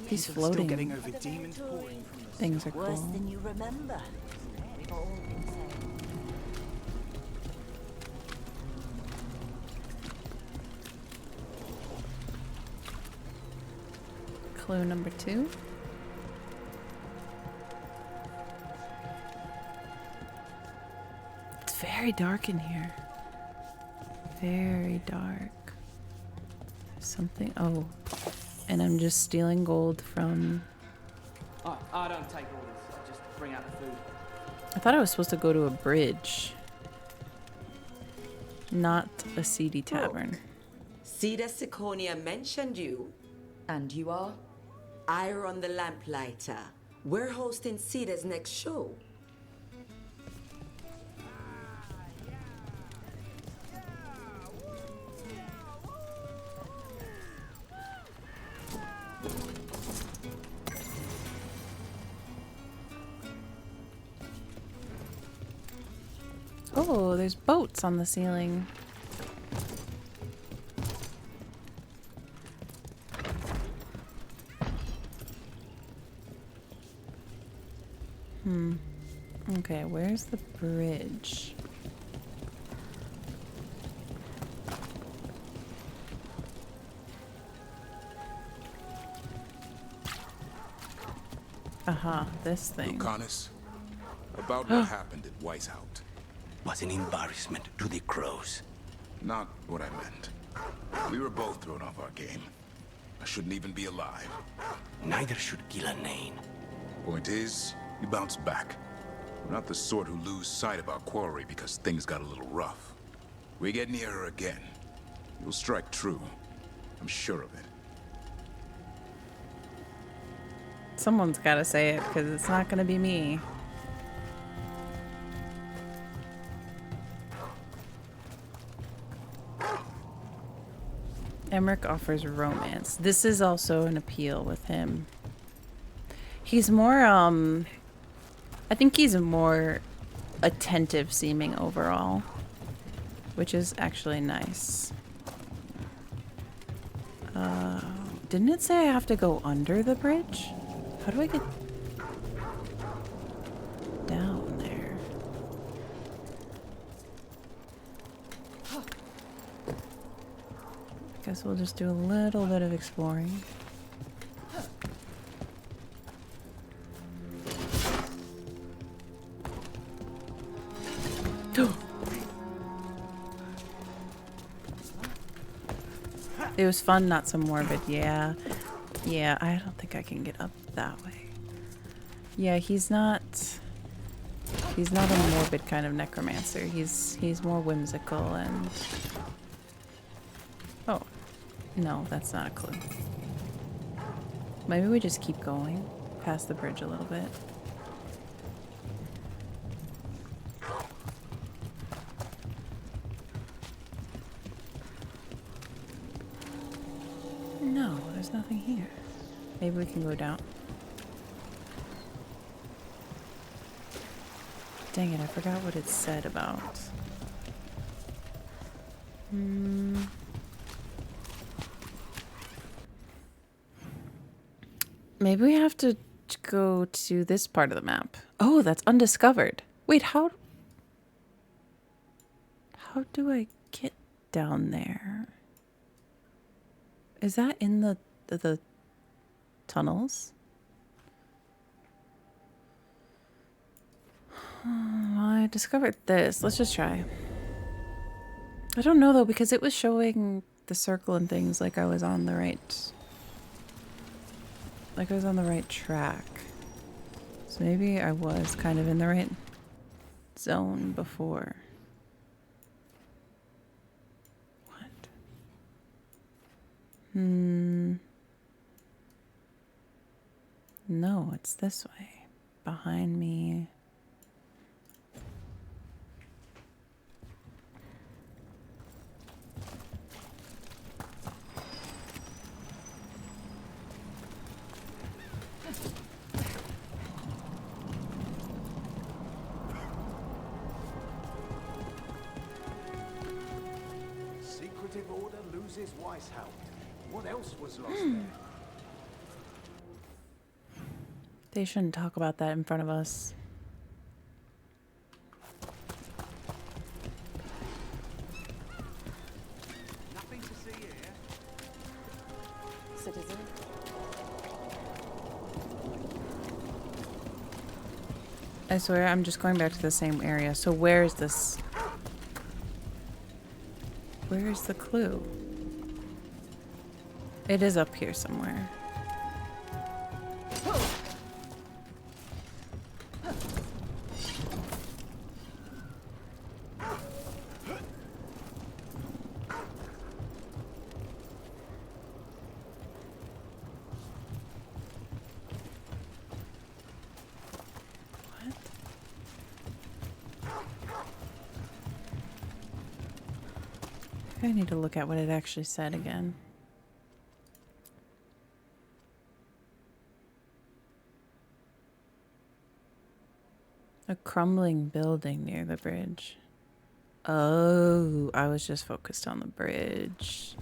these floating things are
Worse
cool.
than you remember. We've all been saying.
Clue number 2. It's very dark in here. Very dark. There's something. Oh. And I'm just stealing gold from.
Oh, I don't take orders. I just bring out the food.
I thought I was supposed to go to a bridge. Not a seedy tavern.
Cedar Siconia mentioned you.
And you are?
I run the Lamplighter. We're hosting Cedar's next show.
Oh, there's boats on the ceiling. Okay, where's the bridge? Aha, this thing.
Lucanus, about what happened at Weisshaupt.
Was an embarrassment to the crows.
Not what I meant. We were both thrown off our game. I shouldn't even be alive.
Neither should Gillanane.
Point is, we bounced back. We're not the sort who lose sight of our quarry because things got a little rough. We get near her again. You'll strike true. I'm sure of it.
Someone's gotta say it, because it's not gonna be me. Emmerich offers romance. This is also an appeal with him. He's more, I think he's more attentive seeming overall, which is actually nice. Didn't it say I have to go under the bridge? How do I get down there? Guess we'll just do a little bit of exploring. It was fun, not so morbid. Yeah. Yeah, I don't think I can get up that way. Yeah, he's not a morbid kind of necromancer. He's more whimsical and... Oh. No, that's not a clue. Maybe we just keep going past the bridge a little bit. No, there's nothing here. Maybe we can go down. Dang it, I forgot what it said about. Maybe we have to go to this part of the map. Oh, that's undiscovered. Wait, how do I get down there? Is that in the tunnels? I discovered this. Let's just try. I don't know though, because it was showing the circle and things like I was on the right track. So maybe I was kind of in the right zone before. What? No, it's this way. Behind me.
Secretive order loses Weishaupt. What else was lost there?
They shouldn't talk about that in front of us.
Nothing to see here.
Citizen.
I swear I'm just going back to the same area. So where is this? Where is the clue? It is up here somewhere. I need to look at what it actually said again. A crumbling building near the bridge. Oh, I was just focused on the bridge.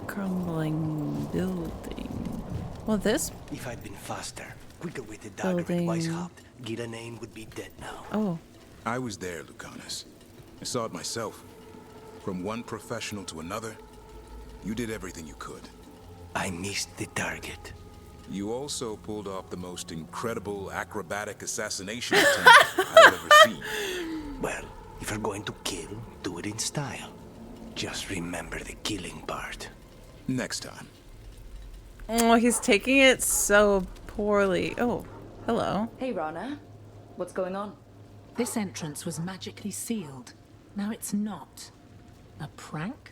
Crumbling building. Well, this
If I'd been faster, quicker with the dagger at Weishaupt, Giranane would be dead now.
Oh.
I was there, Lucanus. I saw it myself. From one professional to another, you did everything you could.
I missed the target.
You also pulled off the most incredible acrobatic assassination attempt I've ever seen.
Well, if you're going to kill, do it in style. Just remember the killing part.
Next time.
Oh, he's taking it so poorly. Oh, hello.
Hey, Rana. What's going on?
This entrance was magically sealed. Now it's not. A prank?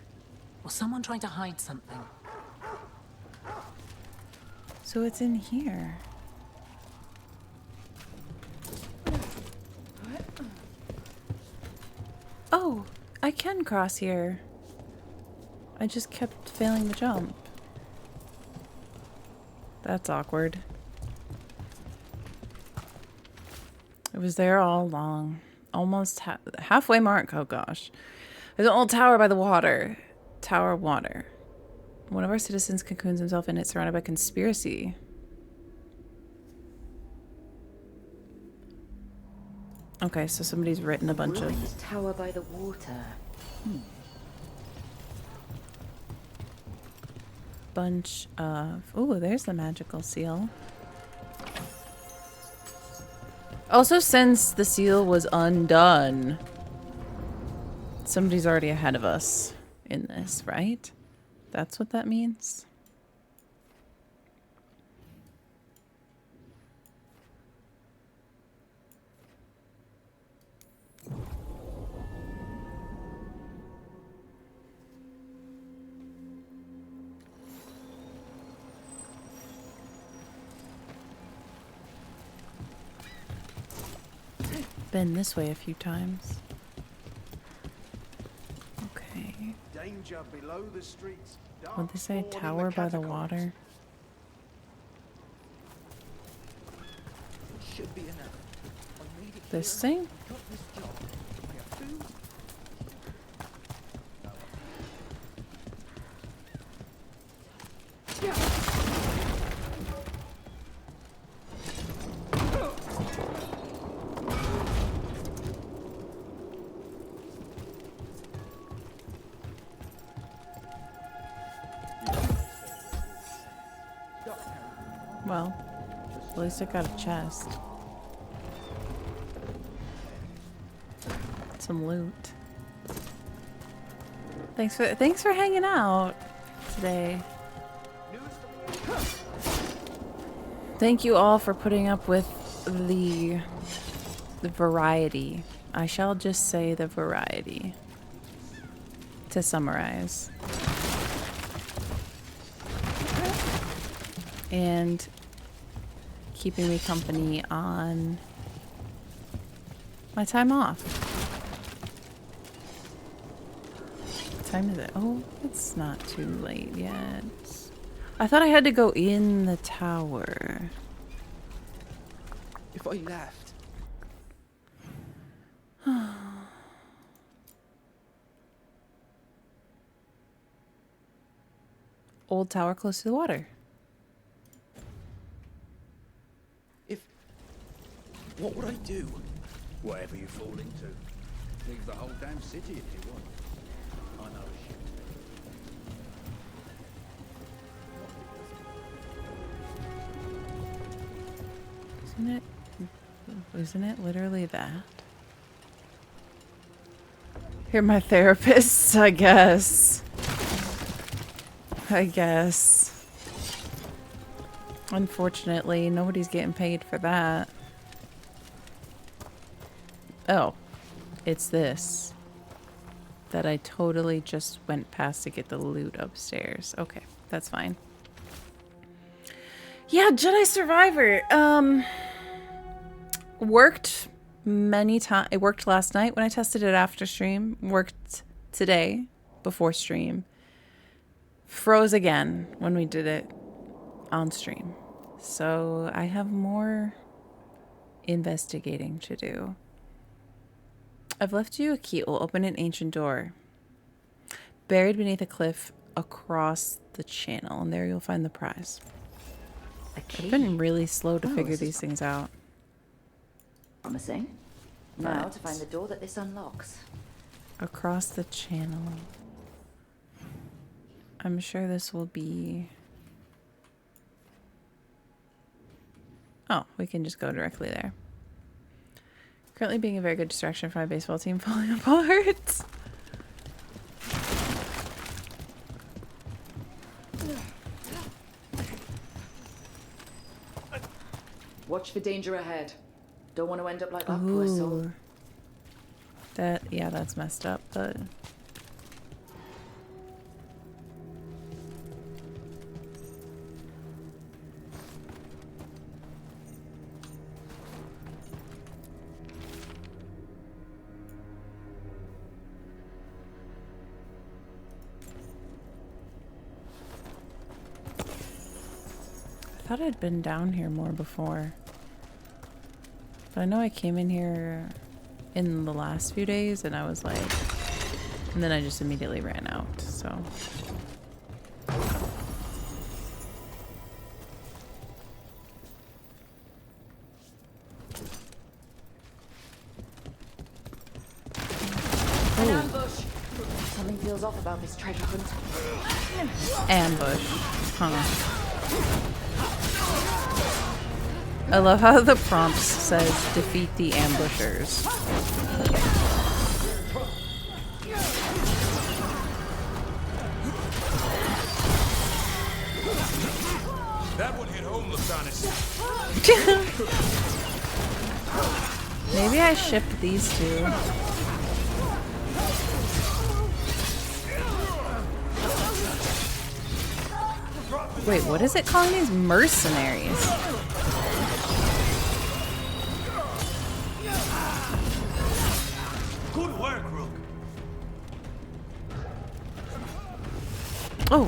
Or someone trying to hide something?
So it's in here. Oh, I can cross here. I just kept failing the jump. That's awkward. It was there all along. Almost halfway mark. Oh gosh. There's an old tower by the water. Tower of water. One of our citizens cocoons himself in it, surrounded by conspiracy. Okay, so somebody's written a bunch of...
Tower by the water.
Bunch of... Ooh, there's the magical seal. Also, since the seal was undone, somebody's already ahead of us in this, right? That's what that means? Been this way a few times. Okay.
Danger below the streets.
Would they say tower by the water?
Should be enough.
This thing? Well, at least I got a chest. Some loot. Thanks for hanging out today. Thank you all for putting up with the variety. I shall just say the variety. To summarize. And keeping me company on my time off. What time is it? Oh, it's not too late yet. I thought I had to go in the tower.
If I left.
Old tower close to the water.
What would I do?
Whatever you fall into. Leave the whole damn city if you want. I know a shit.
Isn't it literally that? You're my therapist, I guess. Unfortunately, nobody's getting paid for that. Oh, it's this. That I totally just went past to get the loot upstairs. Okay, that's fine. Yeah, Jedi Survivor. Worked many times. It worked last night when I tested it after stream. Worked today before stream. Froze again when we did it on stream. So I have more investigating to do. I've left you a key. It will open an ancient door. Buried beneath a cliff across the channel. And there you'll find the prize. I've been really slow to figure these things out.
Promising. Now to find the door that this unlocks.
Across the channel. I'm sure this will be... Oh, we can just go directly there. Currently being a very good distraction for my baseball team falling apart.
Watch for danger ahead. Don't want to end up like that poor soul.
Yeah, that's messed up, but... I thought I'd been down here more before. But I know I came in here in the last few days and I was like... And then I just immediately ran out, so...
An ambush! Something feels off about this treasure hunt.
Ambush. Huh. I love how the prompt says defeat the ambushers.
That one hit home, Lasanis.
Maybe I shipped these two. Wait, what is it calling these? Mercenaries.
Good work, Rook.
Oh.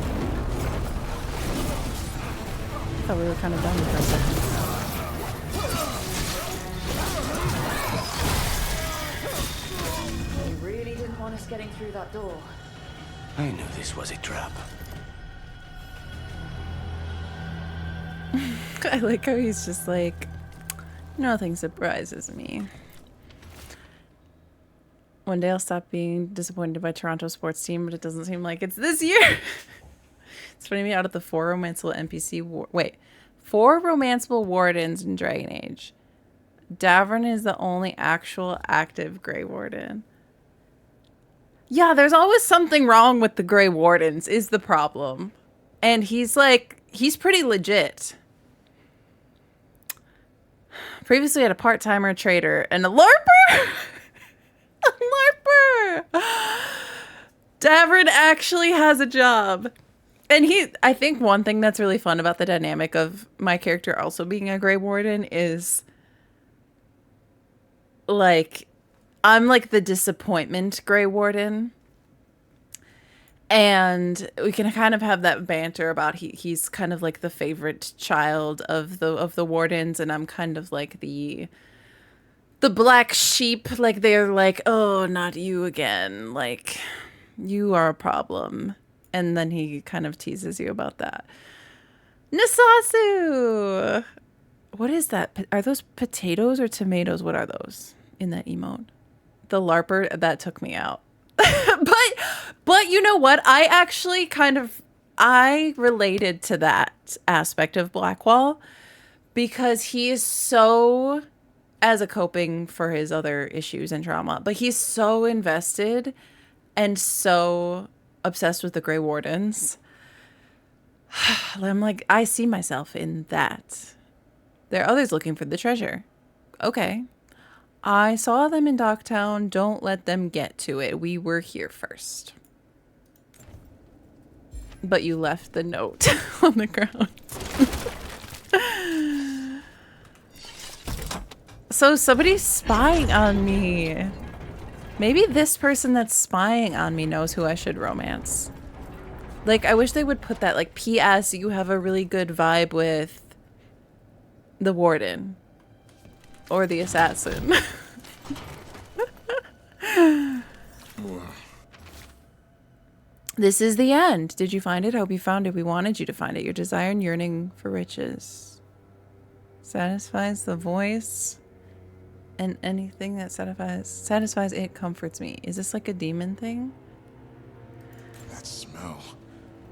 I thought we were kind of done for a second.
They really didn't want us getting through that door.
I knew this was a trap.
I like how he's just like, nothing surprises me. One day I'll stop being disappointed by Toronto's sports team, but it doesn't seem like it's this year. It's funny me out of the 4 romanceable NPC wait, 4 romanceable wardens in Dragon Age. Davern is the only actual active Grey Warden. Yeah, there's always something wrong with the Grey Wardens is the problem. And he's like, he's pretty legit. Previously had a part-timer, trader, and a LARPer. A LARPer. Davrin actually has a job. And I think one thing that's really fun about the dynamic of my character also being a Grey Warden is, like, I'm like the disappointment Grey Warden. And we can kind of have that banter about he's kind of like the favorite child of the Wardens, and I'm kind of like the black sheep. Like, they're like, oh, not you again. Like, you are a problem. And then he kind of teases you about that. Nasasu! What is that? Are those potatoes or tomatoes? What are those in that emote? The LARPer, that took me out. But you know what? I actually I related to that aspect of Blackwall because he is so, as a coping for his other issues and trauma, but he's so invested and so obsessed with the Grey Wardens. I'm like, I see myself in that. There are others looking for the treasure. Okay. I saw them in Docktown. Don't let them get to it. We were here first. But you left the note on the ground. So somebody's spying on me. Maybe this person that's spying on me knows who I should romance. Like, I wish they would put that, like, P.S. you have a really good vibe with the Warden. Or the assassin. This is the end. Did you find it? I hope you found it. We wanted you to find it. Your desire and yearning for riches satisfies the voice, and anything that satisfies it comforts me. Is this like a demon thing?
That smell.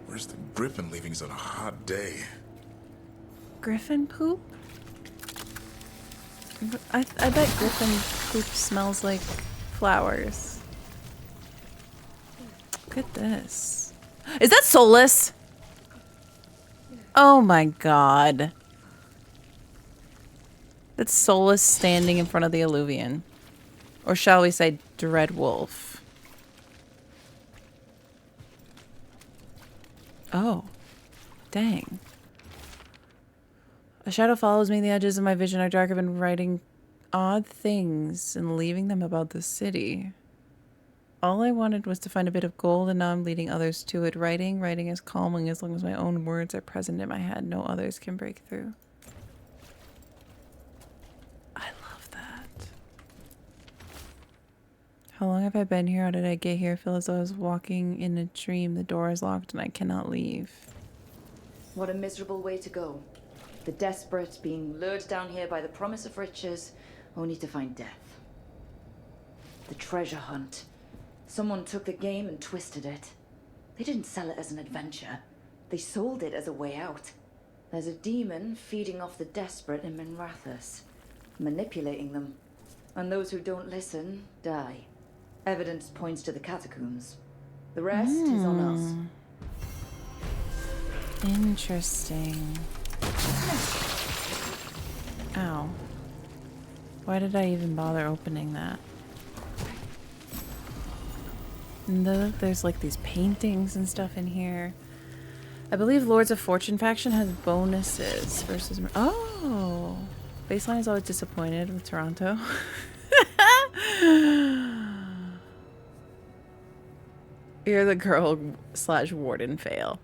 Where's the griffin leavings on a hot day?
Griffin poop? I bet griffin poop smells like flowers. Look at this. Is that Solus? Oh my god. That's Solus standing in front of the Alluvian. Or shall we say Dread Wolf? Oh. Dang. A shadow follows me. The edges of my vision are dark. I've been writing odd things and leaving them about the city. All I wanted was to find a bit of gold, and now I'm leading others to it. Writing is calming as long as my own words are present in my head. No others can break through. I love that. How long have I been here? How did I get here? I feel as though I was walking in a dream. The door is locked and I cannot leave.
What a miserable way to go. The desperate being lured down here by the promise of riches, only to find death. The treasure hunt. Someone took the game and twisted it. They didn't sell it as an adventure. They sold it as a way out. There's a demon feeding off the desperate in Minrathous, manipulating them. And those who don't listen, die. Evidence points to the catacombs. The rest is on us.
Interesting. Ow. Why did I even bother opening that? And there's like these paintings and stuff in here. I believe Lords of Fortune faction has bonuses versus... Oh! Baseline is always disappointed with Toronto. You're the girl/warden fail.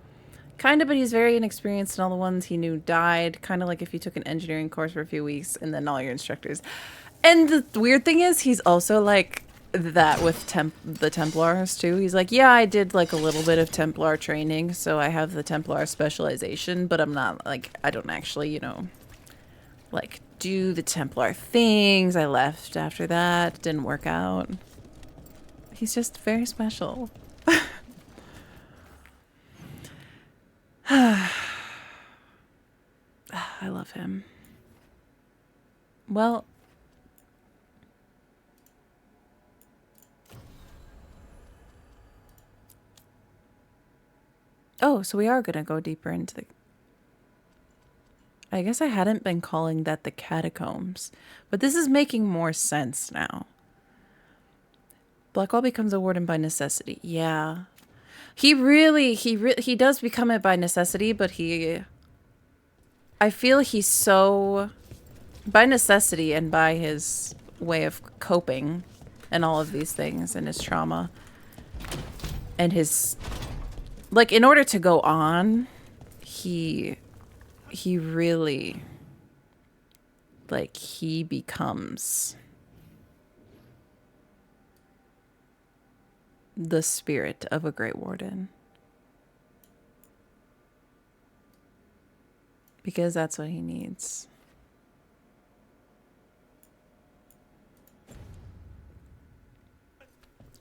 Kinda, but he's very inexperienced and all the ones he knew died. Kinda like if you took an engineering course for a few weeks and then all your instructors. And the weird thing is, he's also like that with the Templars too. He's like, yeah, I did like a little bit of Templar training, so I have the Templar specialization, but I'm not like, I don't actually, you know, like do the Templar things. I left after that. Didn't work out. He's just very special. I love him. Well, oh, so we are gonna go deeper into the... I guess I hadn't been calling that the catacombs, but this is making more sense now. Blackwall becomes a warden by necessity. Yeah. He does become it by necessity, but I feel he's so, by necessity and by his way of coping and all of these things and his trauma and his, like, in order to go on, he really, like, he becomes the spirit of a Grey Warden. Because that's what he needs.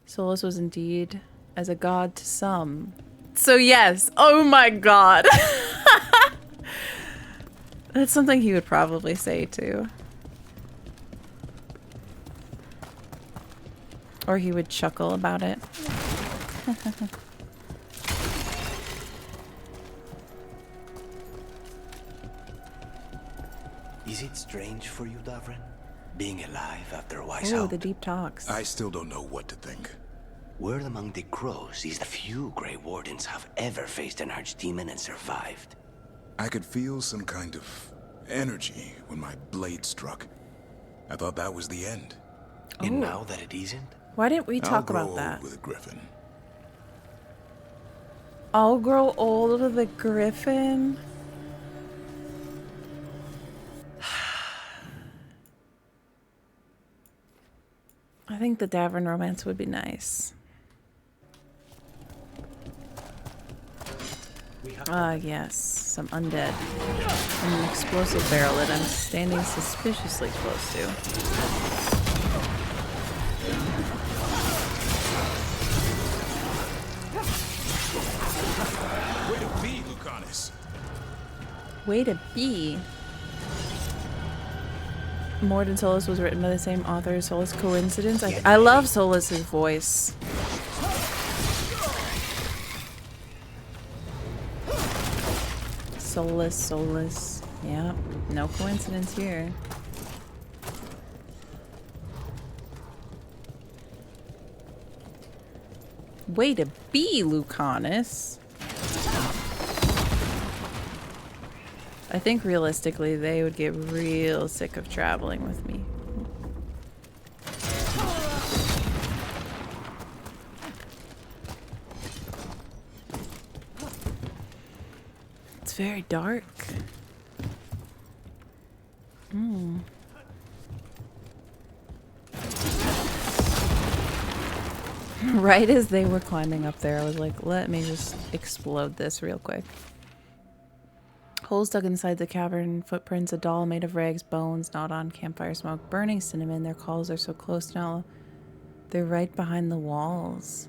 Solus was indeed as a god to some. So yes, oh my god. That's something he would probably say too. Or he would chuckle about it.
Is it strange for you, Davrin? Being alive after Weishaupt?
Oh, the deep talks.
I still don't know what to think.
Word among the crows is the few Grey Wardens have ever faced an archdemon and survived.
I could feel some kind of energy when my blade struck. I thought that was the end.
And now that it isn't?
Why didn't we talk about
I'll
that?
grow old with a griffin.
I'll grow old with a griffin? I think the Davrin romance would be nice. Yes, some undead. And an explosive barrel that I'm standing suspiciously close to.
Way to be, Lucanus.
Way to be. More Than Solus was written by the same author as Solus. Coincidence? I love Solus's voice. Solus. Yeah, no coincidence here. Way to be, Lucanus. I think realistically they would get real sick of traveling with me. It's very dark. Right as they were climbing up there, I was like, let me just explode this real quick. Holes dug inside the cavern, footprints, a doll made of rags, bones, gnawed on, campfire smoke, burning cinnamon. Their calls are so close now. They're right behind the walls.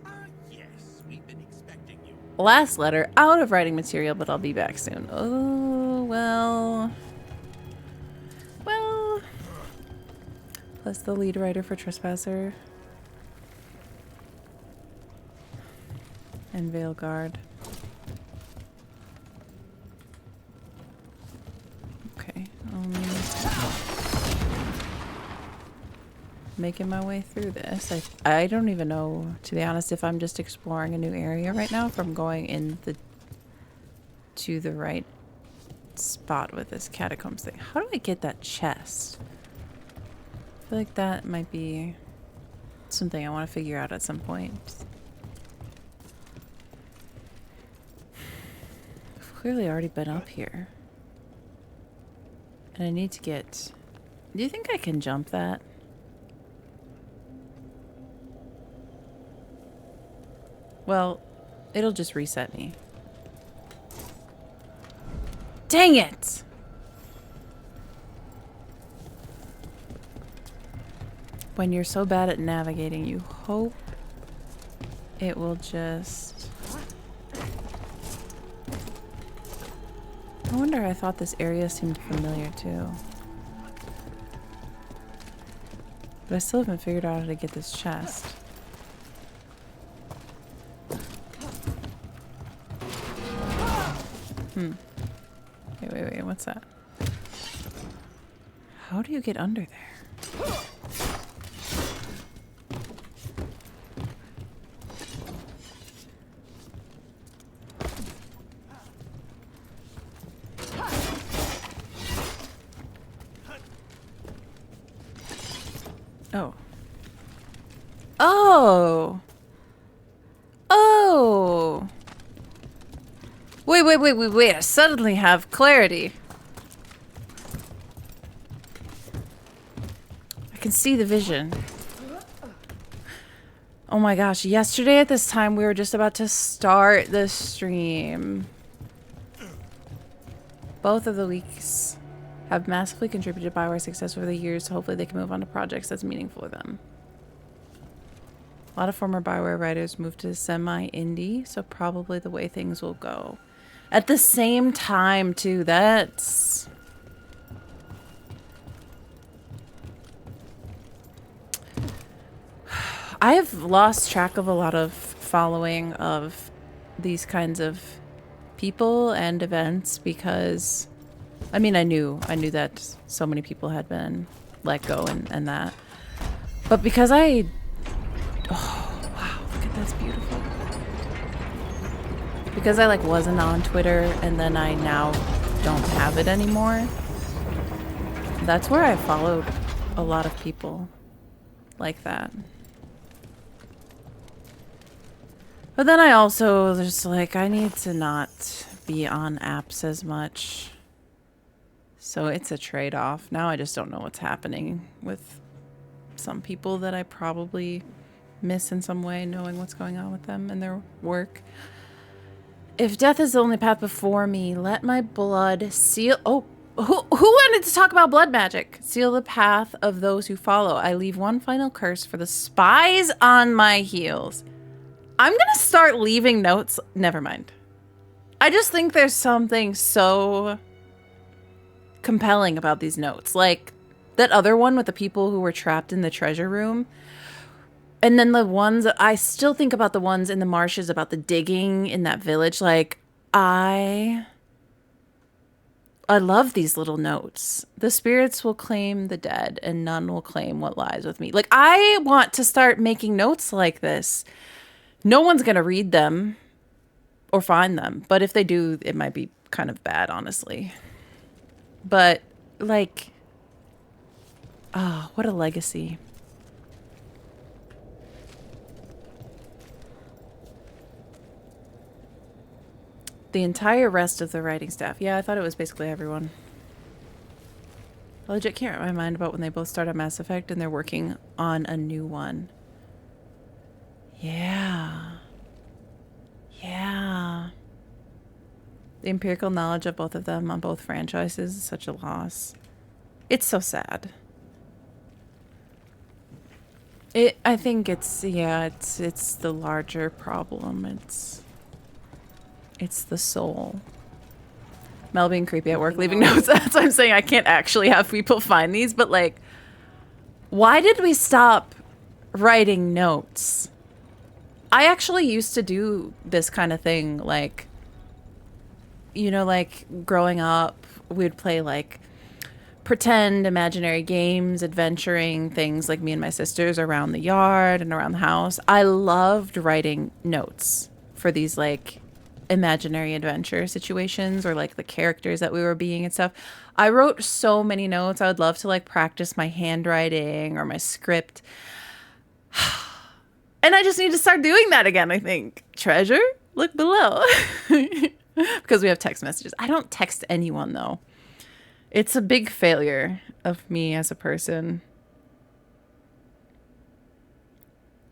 Yes, we've been expecting you.
Last letter, out of writing material, but I'll be back soon. Oh, well. Well. Plus the lead writer for Trespasser. And Veilguard. Okay. Making my way through this. I don't even know, to be honest, if I'm just exploring a new area right now, if I'm going in to the right spot with this catacombs thing. How do I get that chest? I feel like that might be something I want to figure out at some point. I've clearly already been up here. And I need to get... Do you think I can jump that? Well, it'll just reset me. Dang it! When you're so bad at navigating, you hope it will just... I wonder, I thought this area seemed familiar too. But I still haven't figured out how to get this chest. Wait, what's that? How do you get under there? Oh. Oh. Oh. Wait. I suddenly have clarity. I can see the vision. Oh my gosh. Yesterday at this time, we were just about to start the stream. Both of the weeks have massively contributed to Bioware's success over the years, so hopefully they can move on to projects that's meaningful to them. A lot of former Bioware writers moved to semi-indie, so probably the way things will go. At the same time, too, that's... I have lost track of a lot of following of these kinds of people and events because... I mean, I knew that so many people had been let go and that. But because I... Oh, wow, look at that's beautiful. Because I, like, wasn't on Twitter and then I now don't have it anymore, that's where I followed a lot of people like that. But then I also just, like, I need to not be on apps as much. So it's a trade-off. Now I just don't know what's happening with some people that I probably miss in some way, knowing what's going on with them and their work. If death is the only path before me, let my blood seal... Oh, who wanted to talk about blood magic? Seal the path of those who follow. I leave one final curse for the spies on my heels. I'm gonna start leaving notes. Never mind. I just think there's something so... compelling about these notes. Like that other one with the people who were trapped in the treasure room, and then the ones I still think about, the ones in the marshes about the digging in that village. Like I love these little notes. The spirits will claim the dead and none will claim what lies with me. Like I want to start making notes like this. No one's gonna read them or find them, but if they do, it might be kind of bad, honestly. But, like, oh, what a legacy. The entire rest of the writing staff. Yeah, I thought it was basically everyone. I legit can't wrap my mind about when they both start on Mass Effect and they're working on a new one. Yeah. Yeah. The empirical knowledge of both of them on both franchises is such a loss. It's so sad. I think it's the larger problem. It's the soul. Mel being creepy at work, leaving notes. That's what I'm saying. I can't actually have people find these, but like, why did we stop writing notes? I actually used to do this kind of thing, like, you know, like growing up, we'd play like pretend imaginary games, adventuring things, like me and my sisters around the yard and around the house. I loved writing notes for these like imaginary adventure situations or like the characters that we were being and stuff. I wrote so many notes. I would love to like practice my handwriting or my script. And I just need to start doing that again, I think. Treasure? Look below. Because we have text messages. I don't text anyone, though. It's a big failure of me as a person.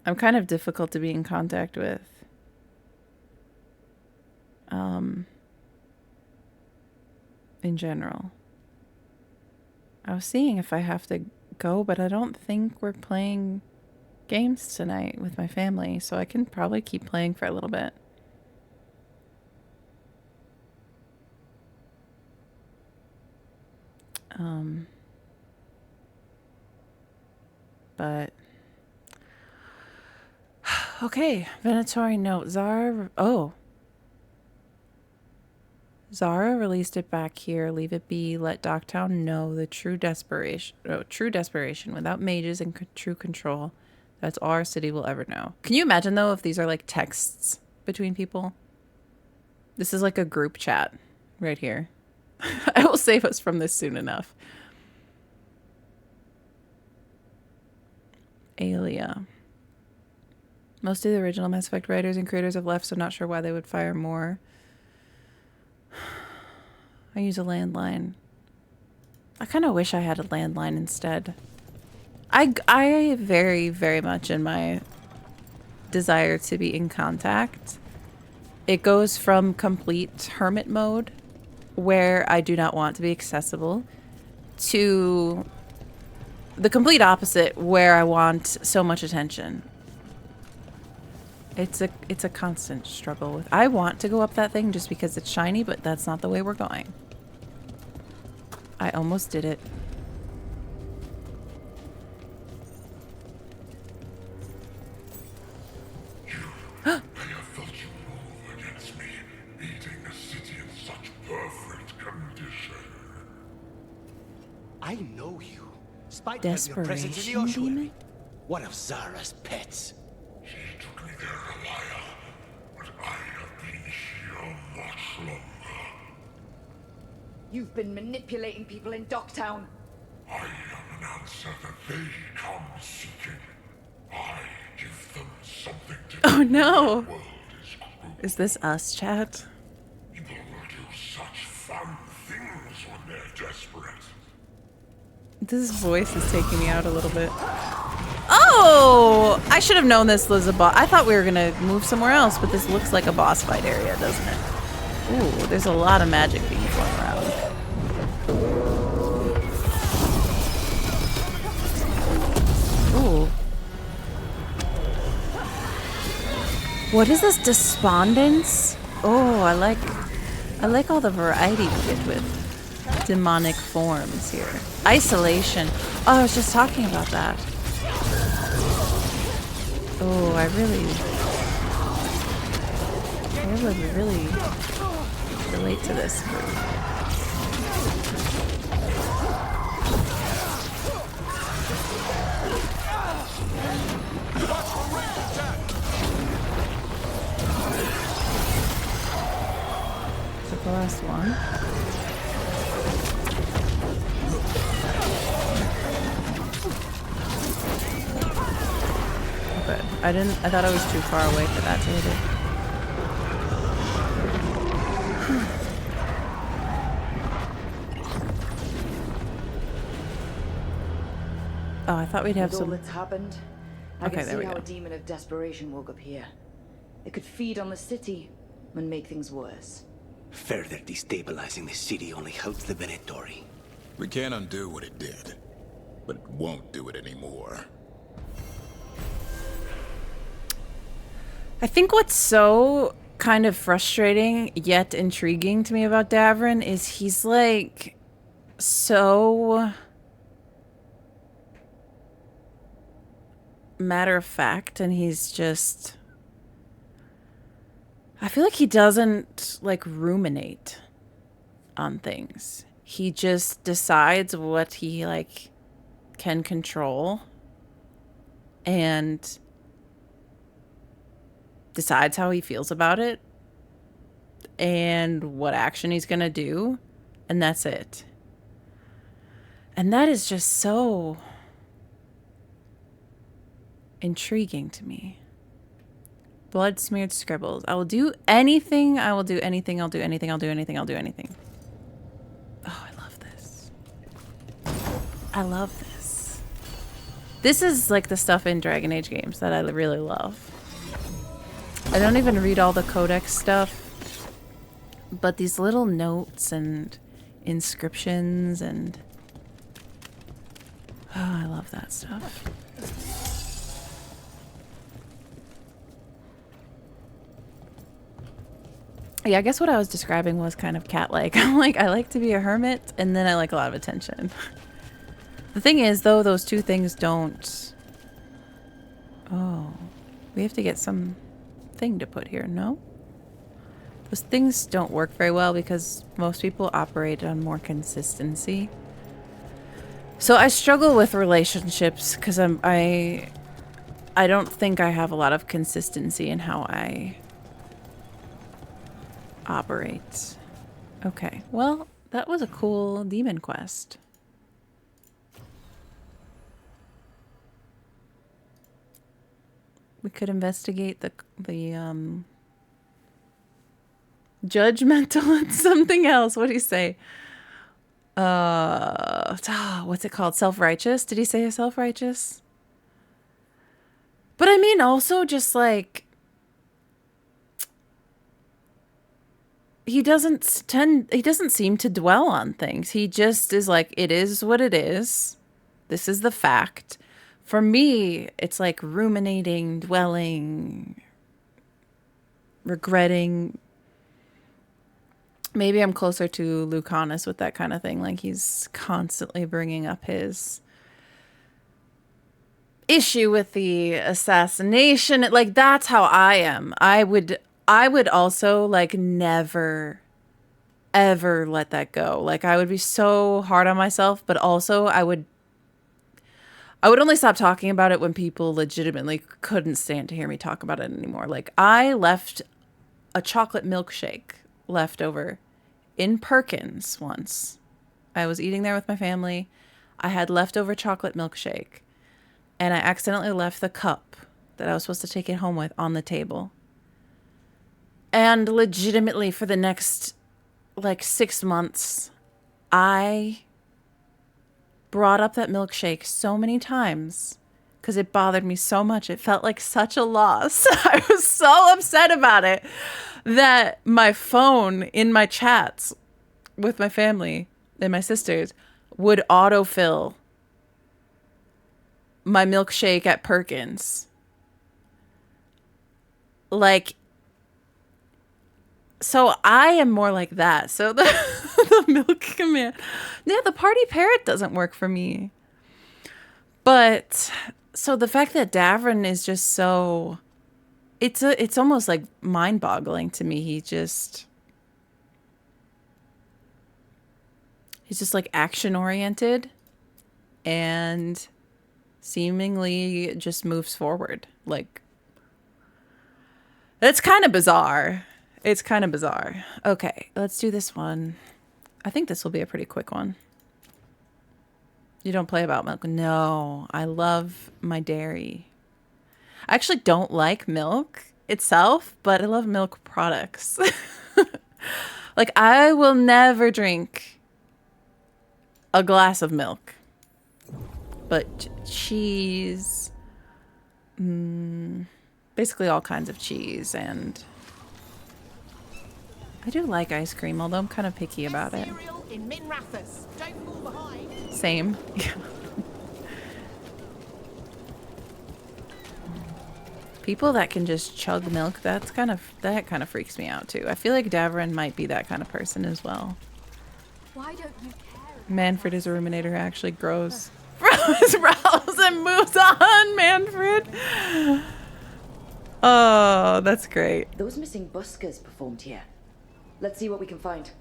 I'm kind of difficult to be in contact with. In general. I was seeing if I have to go, but I don't think we're playing games tonight with my family, so I can probably keep playing for a little bit. But okay, Venatori note. Zara released it back here. Leave it be. Let Docktown know the true desperation. Oh, true desperation. Without mages and true control, that's all our city will ever know. Can you imagine though if these are like texts between people? This is like a group chat right here. I will save us from this soon enough. Alia. Most of the original Mass Effect writers and creators have left, so not sure why they would fire more. I use a landline. I kind of wish I had a landline instead. I very, very much in my desire to be in contact. It goes from complete hermit mode, where I do not want to be accessible, to the complete opposite, where I want so much attention. It's a constant struggle with. I want to go up that thing just because it's shiny, but that's not the way we're going. I almost did it.
I have felt you move against me, beating a city in such perfect condition.
I know you. Spite of your presence in the ossuary. One of Zara's pets.
She took me there, Elia, but I have been here much longer.
You've been manipulating people in Docktown.
I am an answer that they come seeking. I give them something to do.
Oh no! Is this us, chat?
People will do such fun things when they're desperate.
This voice is taking me out a little bit. Oh! I should have known this was a boss. I thought we were gonna move somewhere else, but this looks like a boss fight area, doesn't it? Ooh, there's a lot of magic being flung around. Ooh. What is this? Despondence? Oh, I like all the variety we get with demonic forms here. Isolation. Oh, I was just talking about that. Oh, I really relate to this group. Is it the last one? Okay. I thought I was too far away for that to hit it. Oh, I thought we'd have
With
some.
all that's happened, I
Okay,
can
there
see
we
how
go.
a demon of desperation woke up here. It could feed on the city and make things worse.
Further destabilizing the city only helps the Venatori.
We can't undo what it did, but it won't do it anymore.
I think what's so kind of frustrating yet intriguing to me about Davrin is he's like so matter of fact, and he's just, I feel like he doesn't like ruminate on things. He just decides what he like can control and decides how he feels about it and what action he's gonna do, and that's it. And that is just so intriguing to me. Blood smeared scribbles. I will do anything. I will do anything. I'll do anything. I'll do anything. I'll do anything. Oh, I love this. I love this. This is like the stuff in Dragon Age games that I really love. I don't even read all the codex stuff, but these little notes and inscriptions and oh, I love that stuff. Yeah, I guess what I was describing was kind of cat-like. I'm like, I like to be a hermit, and then I like a lot of attention. The thing is, though, those two things don't... Oh, we have to get some thing to put here, no? Those things don't work very well because most people operate on more consistency. So I struggle with relationships because I don't think I have a lot of consistency in how I operate. Okay, well, that was a cool demon quest. We could investigate the judgmental and something else. What do you say? What's it called? Self-righteous? Did he say self-righteous? But I mean also just like he doesn't seem to dwell on things. He just is like, it is what it is. This is the fact. For me, it's like ruminating, dwelling, regretting. Maybe I'm closer to Lucanus with that kind of thing. Like he's constantly bringing up his issue with the assassination. Like that's how I am. I would also like never ever let that go. Like I would be so hard on myself, but also I would only stop talking about it when people legitimately couldn't stand to hear me talk about it anymore. Like I left a chocolate milkshake left over in Perkins once. I was eating there with my family. I had leftover chocolate milkshake and I accidentally left the cup that I was supposed to take it home with on the table. And legitimately for the next like 6 months, I brought up that milkshake so many times because it bothered me so much. It felt like such a loss. I was so upset about it that my phone in my chats with my family and my sisters would autofill my milkshake at Perkins. Like, so I am more like that. So the milk command. Yeah, the party parrot doesn't work for me. But so the fact that Davrin is just so, it's almost like mind-boggling to me. He's just like action-oriented and seemingly just moves forward. Like, it's kind of bizarre. It's kind of bizarre. Okay, let's do this one. I think this will be a pretty quick one. You don't play about milk? No, I love my dairy. I actually don't like milk itself, but I love milk products. Like, I will never drink a glass of milk. But cheese, basically all kinds of cheese, and I do like ice cream, although I'm kind of picky about it. Same. People that can just chug milk, that kind of freaks me out too. I feel like Davrin might be that kind of person as well.
Why don't you care?
Manfred is a ruminator who actually grows from his brows and moves on, Manfred. Oh, that's great.
Those missing buskers performed here. Let's see what we can find.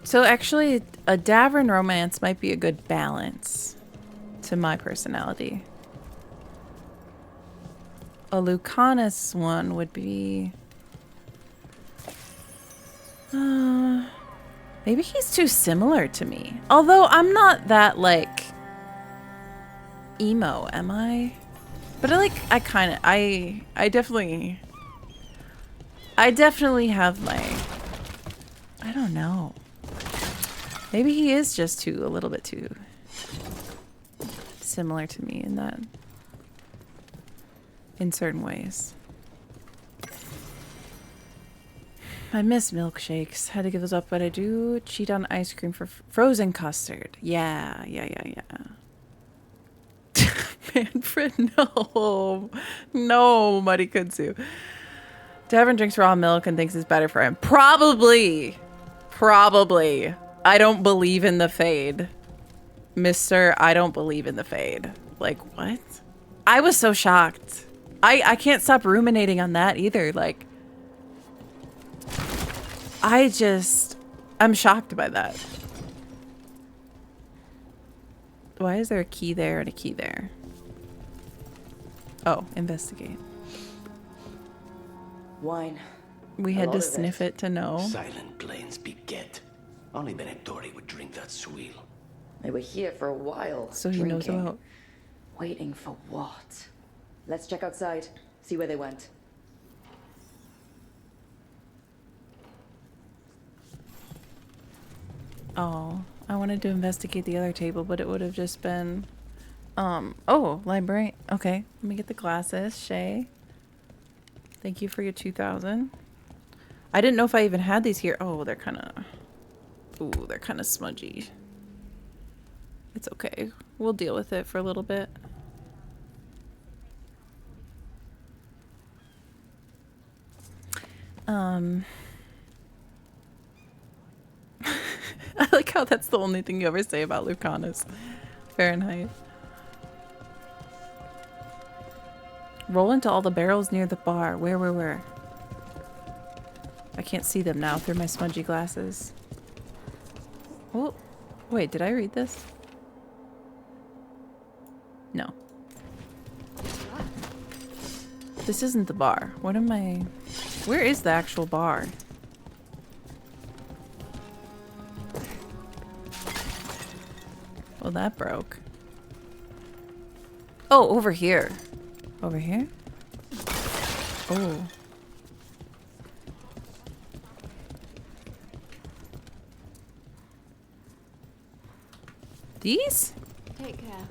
So actually, a Davrin romance might be a good balance to my personality. A Lucanus one would be... maybe he's too similar to me. Although I'm not that, like, emo, am I? But I definitely have my... I don't know. Maybe he is just a little bit too similar to me in that, in certain ways. I miss milkshakes. Had to give those up, but I do cheat on ice cream for frozen custard. Yeah. Manfred, no, Muddy Kudzu. Davrin drinks raw milk and thinks it's better for him. Probably. I don't believe in the fade. Mister, I don't believe in the fade. Like, what? I was so shocked. I can't stop ruminating on that either. Like, I'm shocked by that. Why is there a key there and a key there? Oh, investigate.
Wine.
We had to sniff it to know.
Silent plains beget. Only Venatori would drink that swill.
They were here for a while.
So he knows
drinking.
about.
Waiting for what? Let's check outside. See where they went.
Oh, I wanted to investigate the other table, but it would have just been, oh, library. Okay, let me get the glasses, Shay. Thank you for your 2,000. I didn't know if I even had these here. Oh, they're kind of, ooh, they're kind of smudgy. It's okay. We'll deal with it for a little bit. I like how that's the only thing you ever say about Lucanus. Fahrenheit. Roll into all the barrels near the bar. Where? I can't see them now through my smudgy glasses. Oh, wait, did I read this? No. This isn't the bar. What am I... Where is the actual bar? Well, that broke. Oh, over here. Over here? Oh. These?
Take care.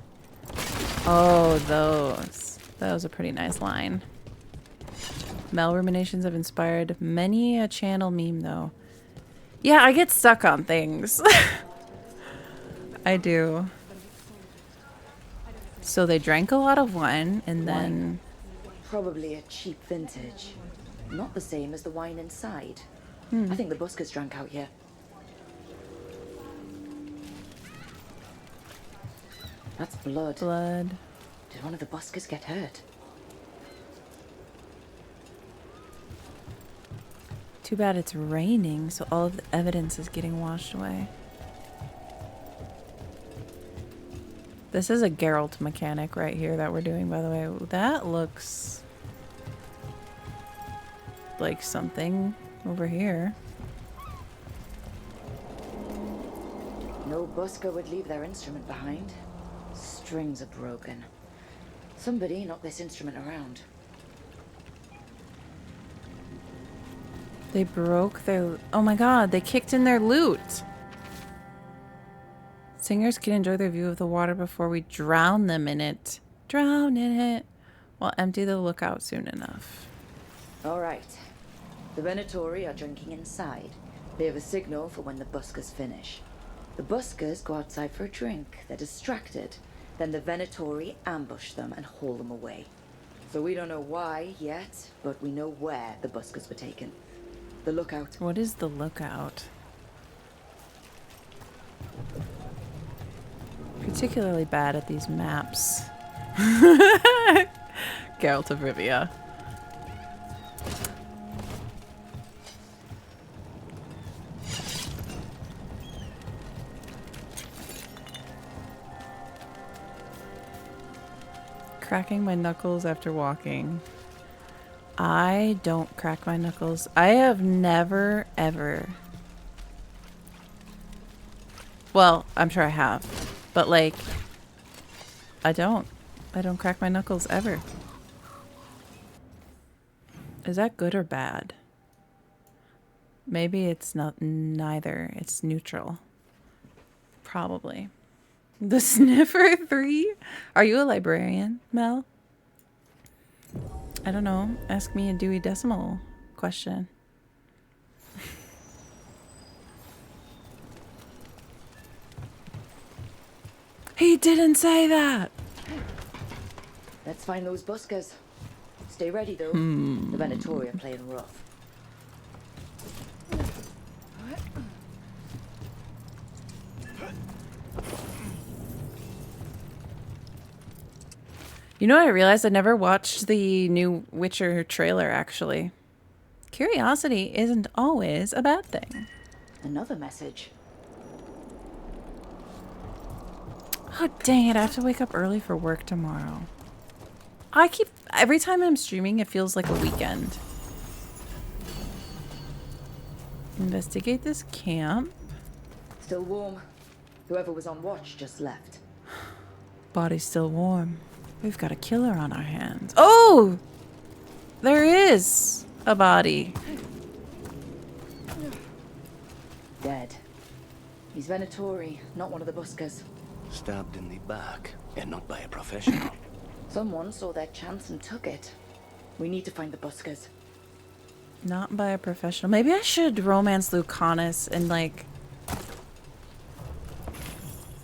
Oh, those. That was a pretty nice line. Mel ruminations have inspired many a channel meme, though. Yeah, I get stuck on things. I do. So they drank a lot of wine, and then...
Probably a cheap vintage. Not the same as the wine inside.
Hmm.
I think the buskers drank out here. That's blood.
Blood.
Did one of the buskers get hurt?
Too bad it's raining, so all of the evidence is getting washed away. This is a Geralt mechanic right here that we're doing, by the way. That looks like something over here.
No busker would leave their instrument behind. Strings are broken. Somebody knocked this instrument around.
They broke their... Oh my god, they kicked in their loot! Singers can enjoy their view of the water before we drown them in it. Drown in it. We'll empty the lookout soon enough.
All right. The Venatori are drinking inside. They have a signal for when the buskers finish. The buskers go outside for a drink. They're distracted. Then the Venatori ambush them and haul them away. So we don't know why yet, but we know where the buskers were taken. The lookout.
What is the lookout? Particularly bad at these maps. Geralt of Rivia. Cracking my knuckles after walking. I don't crack my knuckles. I have never, ever... Well, I'm sure I have. But, like, I don't crack my knuckles ever. Is that good or bad? Maybe it's not neither. It's neutral. Probably. The Sniffer 3? Are you a librarian, Mel? I don't know. Ask me a Dewey Decimal question. He didn't say that!
Let's find those buskers. Stay ready, though.
Hmm.
The Venatori are playing rough.
You know what I realized? I never watched the new Witcher trailer, actually. Curiosity isn't always a bad thing.
Another message.
Oh, dang it. I have to wake up early for work tomorrow. Every time I'm streaming, it feels like a weekend. Investigate this camp.
Still warm. Whoever was on watch just left.
Body's still warm. We've got a killer on our hands. Oh! There is a body.
Dead. He's Venatori, not one of the buskers.
Stabbed in the back, and not by a professional.
Someone saw their chance and took it. We need to find the buskers.
Not by a professional. Maybe I should romance Lucanus and, like,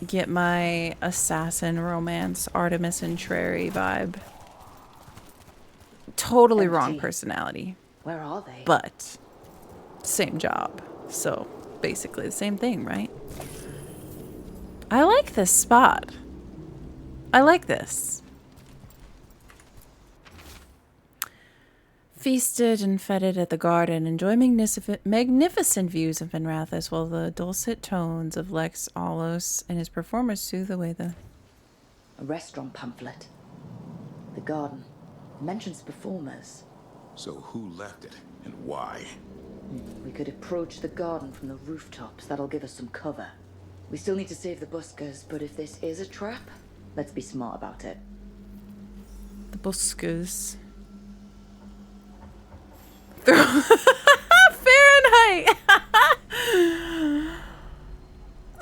get my assassin romance Artemis and Trary vibe. Totally wrong personality.
Where are they?
But same job. So basically the same thing, right? I like this spot. I like this. Feasted and feted at the garden, enjoy magnificent views of Benrathis while the dulcet tones of Lex Alos and his performers soothe away the...
A restaurant pamphlet. The garden. Mentions performers.
So who left it, and why?
We could approach the garden from the rooftops. That'll give us some cover. We still need to save the buskers, but if this is a trap, let's be smart about it.
The buskers. Fahrenheit!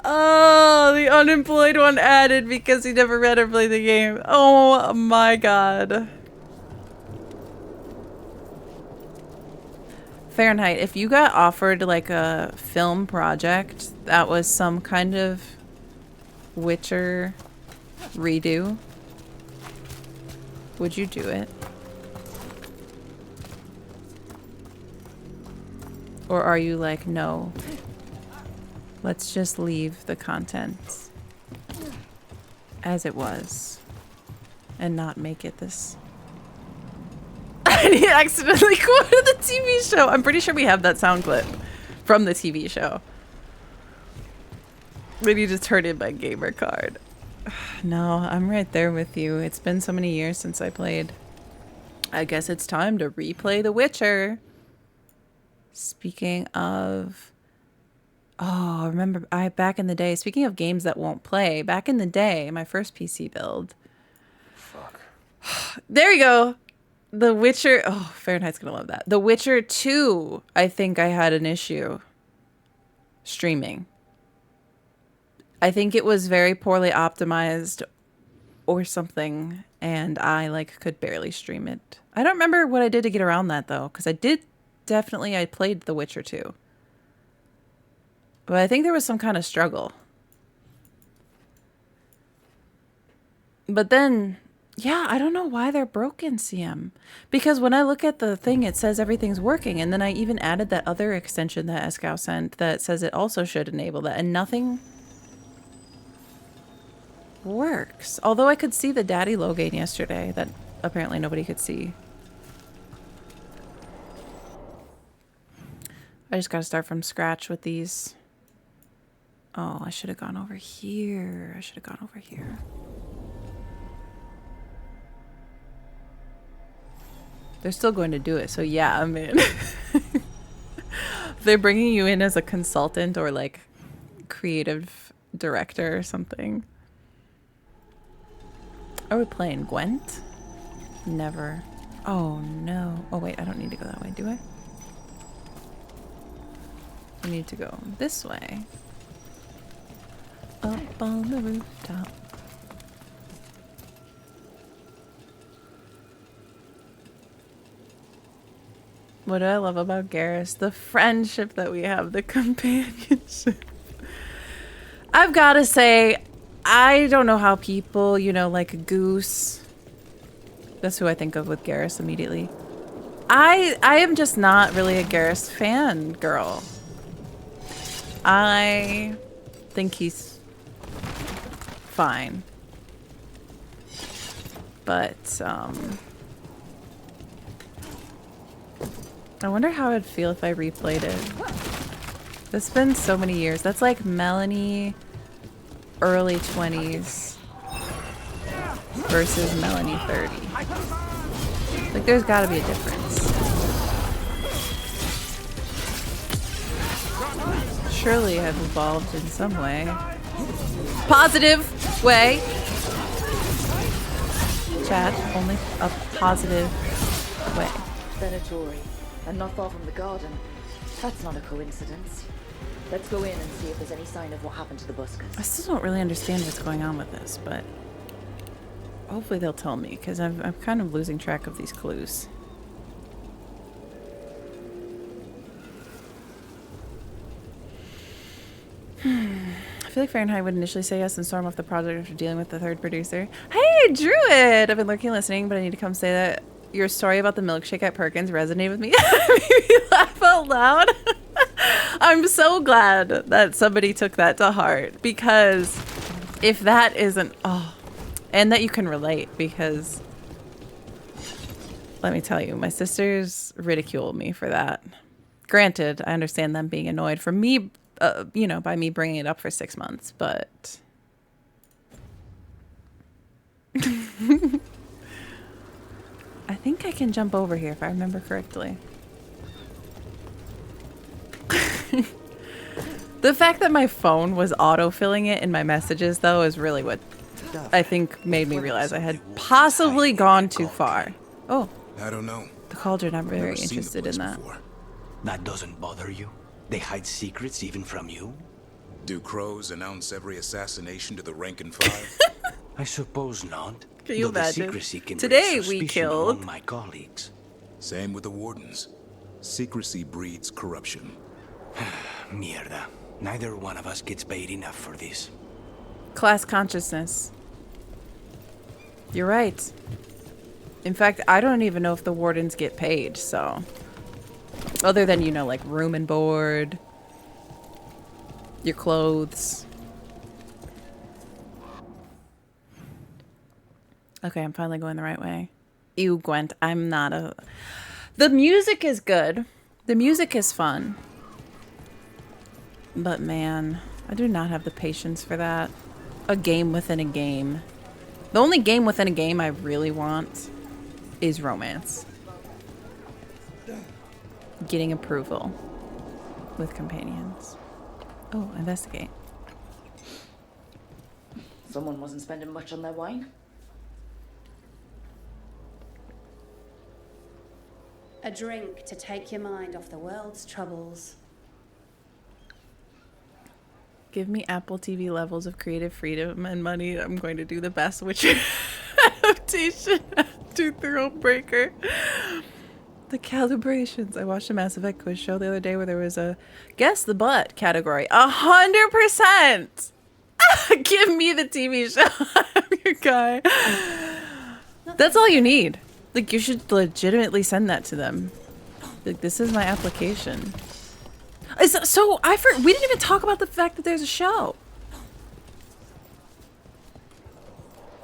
Oh, the unemployed one added because he never read or played the game. Oh my god. Fahrenheit, if you got offered like a film project that was some kind of Witcher redo, would you do it? Or are you like, no, let's just leave the content as it was and not make it this? And he accidentally quoted the TV show. I'm pretty sure we have that sound clip from the TV show. Then you just turn in my gamer card. No, I'm right there with you. It's been so many years since I played. I guess it's time to replay The Witcher. Speaking of... Oh, remember, back in the day, speaking of games that won't play, back in the day, my first PC build.
Fuck.
There you go. The Witcher... Oh, Fahrenheit's gonna love that. The Witcher 2, I think I had an issue streaming. I think it was very poorly optimized or something, and I, like, could barely stream it. I don't remember what I did to get around that, though, because I played The Witcher 2. But I think there was some kind of struggle. But then, yeah, I don't know why they're broken, CM. Because when I look at the thing, it says everything's working. And then I even added that other extension that Escow sent that says it also should enable that. And nothing works. Although I could see the daddy Logain yesterday that apparently nobody could see. I just got to start from scratch with these. Oh, I should have gone over here. I should have gone over here. They're still going to do it, so yeah, I'm in. They're bringing you in as a consultant or like creative director or something. Are we playing Gwent? Never. Oh no. Oh wait, I don't need to go that way, do I? I need to go this way. Up on the rooftop. What do I love about Garrus? The friendship that we have, the companionship. I've got to say, I don't know how people, you know, like Goose. That's who I think of with Garrus immediately. I am just not really a Garrus fan girl. I think he's fine. But, I wonder how it'd feel if I replayed it. It's been so many years. That's like Melanie early 20s versus Melanie 30. Like, there's gotta be a difference. Surely I've evolved in some way. Positive way! Chat, only a positive way.
Venatori, and not far from the garden. That's not a coincidence. Let's go in and see if there's any sign of what happened to the buskers.
I still don't really understand what's going on with this, but hopefully they'll tell me, because I'm kind of losing track of these clues. I feel like Fahrenheit would initially say yes and storm off the project after dealing with the third producer. Hey, Druid! I've been lurking listening, but I need to come say that your story about the milkshake at Perkins resonated with me. Made me laugh out loud. I'm so glad that somebody took that to heart, because if that isn't... Oh, and that you can relate, because let me tell you, my sisters ridiculed me for that. Granted, I understand them being annoyed for me, you know, by me bringing it up for 6 months, but... I think I can jump over here if I remember correctly. The fact that my phone was auto-filling it in my messages, though, is really what I think made me realize I had possibly gone too far. Oh.
I don't know.
The cauldron, I'm very interested in that.
That doesn't bother you? They hide secrets even from you?
Do crows announce every assassination to the rank and file?
I suppose not.
Can you imagine?
Secrecy can
Today
breed
we
suspicion
killed
among my colleagues.
Same with the wardens. Secrecy breeds corruption.
Mierda. Neither one of us gets paid enough for this.
Class consciousness. You're right. In fact, I don't even know if the wardens get paid, so... Other than, you know, like room and board, your clothes. Okay, I'm finally going the right way. Ew, Gwent, I'm not a... The music is good. The music is fun. But man, I do not have the patience for that. A game within a game. The only game within a game I really want is romance. Getting approval with companions. Oh, investigate.
Someone wasn't spending much on their wine.
A drink to take your mind off the world's troubles.
Give me Apple TV levels of creative freedom and money. I'm going to do the best Witcher adaptation to Thronebreaker. The calibrations. I watched a Mass Effect quiz show the other day where there was a guess the butt category. 100%. Give me the TV show. I'm your guy. That's all you need. Like, you should legitimately send that to them. Like, this is my application. So we didn't even talk about the fact that there's a show.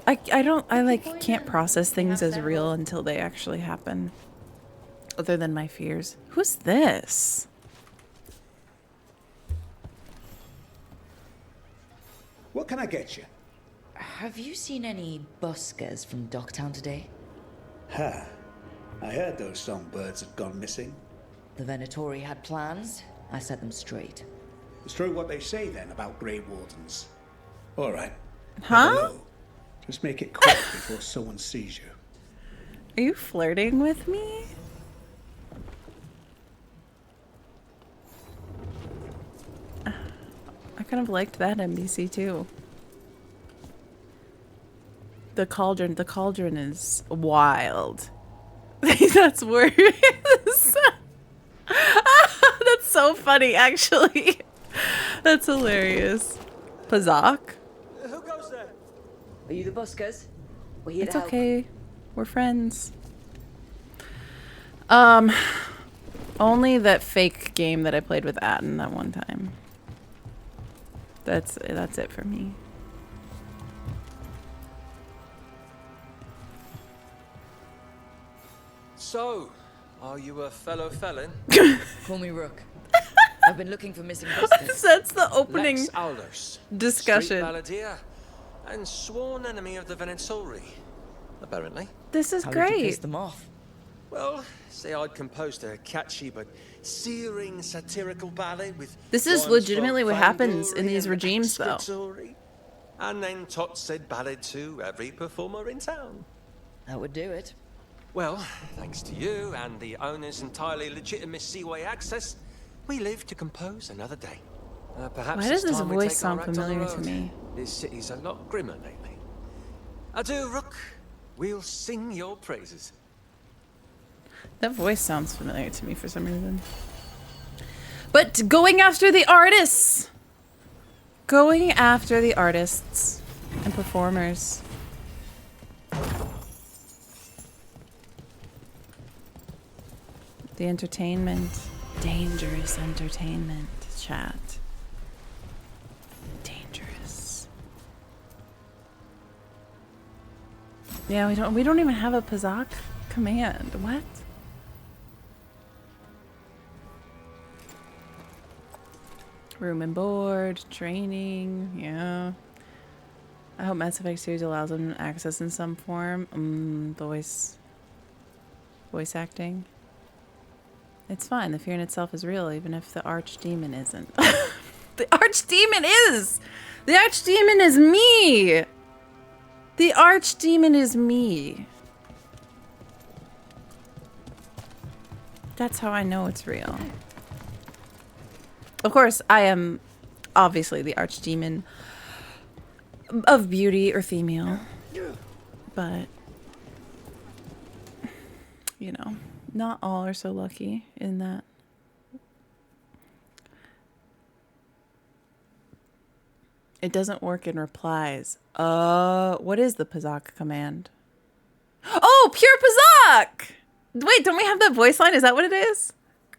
I like can't process things as real until they actually happen. Other than my fears. Who's this?
What can I get you?
Have you seen any buskers from Docktown today?
Ha. I heard those songbirds had gone missing.
The Venatori had plans. I set them straight.
It's true what they say then about Grey Wardens. All right.
Huh?
Just make it quick before someone sees you.
Are you flirting with me? I kind of liked that NBC too. The cauldron is wild. That's worse. That's so funny, actually. That's hilarious. Pazak?
Who goes there? Are you the buskers? We're here
It's
to help.
okay. We're friends. Only that fake game that I played with Atten that one time. That's it for me.
So, are you a fellow felon?
Call me Rook. I've been looking for missing buskers.
That's the opening
Lex Aldous,
discussion.
street balladeer, and sworn enemy of the Venatori, apparently.
This is
How did you
great.
piss them off?
Well, say I'd composed a catchy but searing satirical ballad with...
This is legitimately what happens in these regimes, though.
And then Tot said ballad to every performer in town.
That would do it.
Well, thanks to you and the owner's entirely legitimate seaway access, we live to compose another day. Perhaps
Why does
it's
this
time we
voice
take
sound
our act on the
familiar to
road.
me?
This city's a lot grimmer lately. Adieu, Rook. We'll sing your praises.
That voice sounds familiar to me for some reason. But going after the artists! Going after the artists and performers. The entertainment. Dangerous entertainment, chat. Dangerous. Yeah, we don't even have a Pazak command. What? Room and board, training, yeah. I hope Mass Effect series allows them access in some form. Voice acting. It's fine. The fear in itself is real, even if the archdemon isn't. The archdemon is! The archdemon is me! The archdemon is me. That's how I know it's real. Of course, I am obviously the archdemon of beauty or female. But, you know, not all are so lucky in that. It doesn't work in replies. What is the Pazak command? Oh, pure Pazak! Wait, don't we have that voice line? Is that what it is?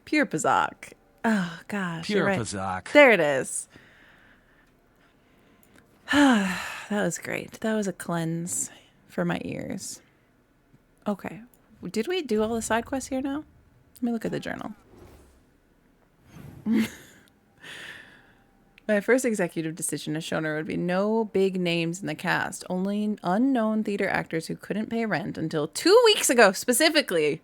Pure Pazak. Oh, gosh.
Pure
you're right.
Pazak.
There it is. That was great. That was a cleanse for my ears. Okay. Did we do all the side quests here now? Let me look at the journal. My first executive decision as showrunner would be no big names in the cast. Only unknown theater actors who couldn't pay rent until 2 weeks ago, specifically.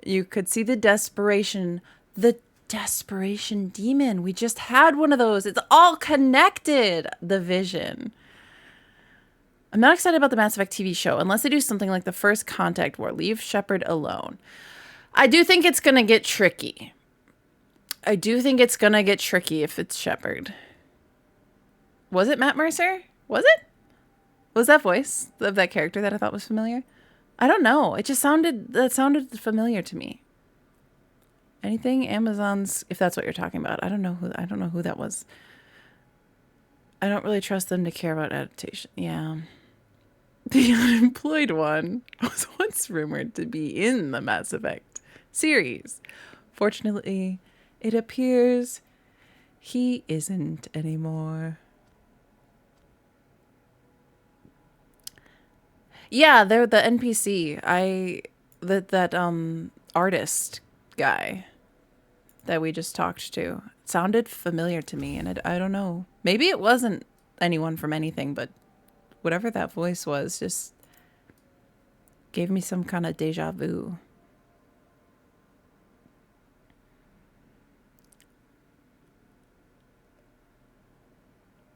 You could see the desperation. The desperation demon. We just had one of those. It's all connected. The vision. I'm not excited about the Mass Effect TV show unless they do something like the First Contact War. Leave Shepard alone. I do think it's going to get tricky. I do think it's going to get tricky if it's Shepard. Was it Matt Mercer? Was it? Was that voice of that character that I thought was familiar? I don't know. It just sounded familiar to me. Anything Amazon's, if that's what you're talking about. I don't know who that was. I don't really trust them to care about adaptation. Yeah. The unemployed one was once rumored to be in the Mass Effect series. Fortunately, it appears he isn't anymore. Yeah, they're the NPC. That artist guy that we just talked to. It sounded familiar to me, and I don't know. Maybe it wasn't anyone from anything, but whatever that voice was just gave me some kind of deja vu.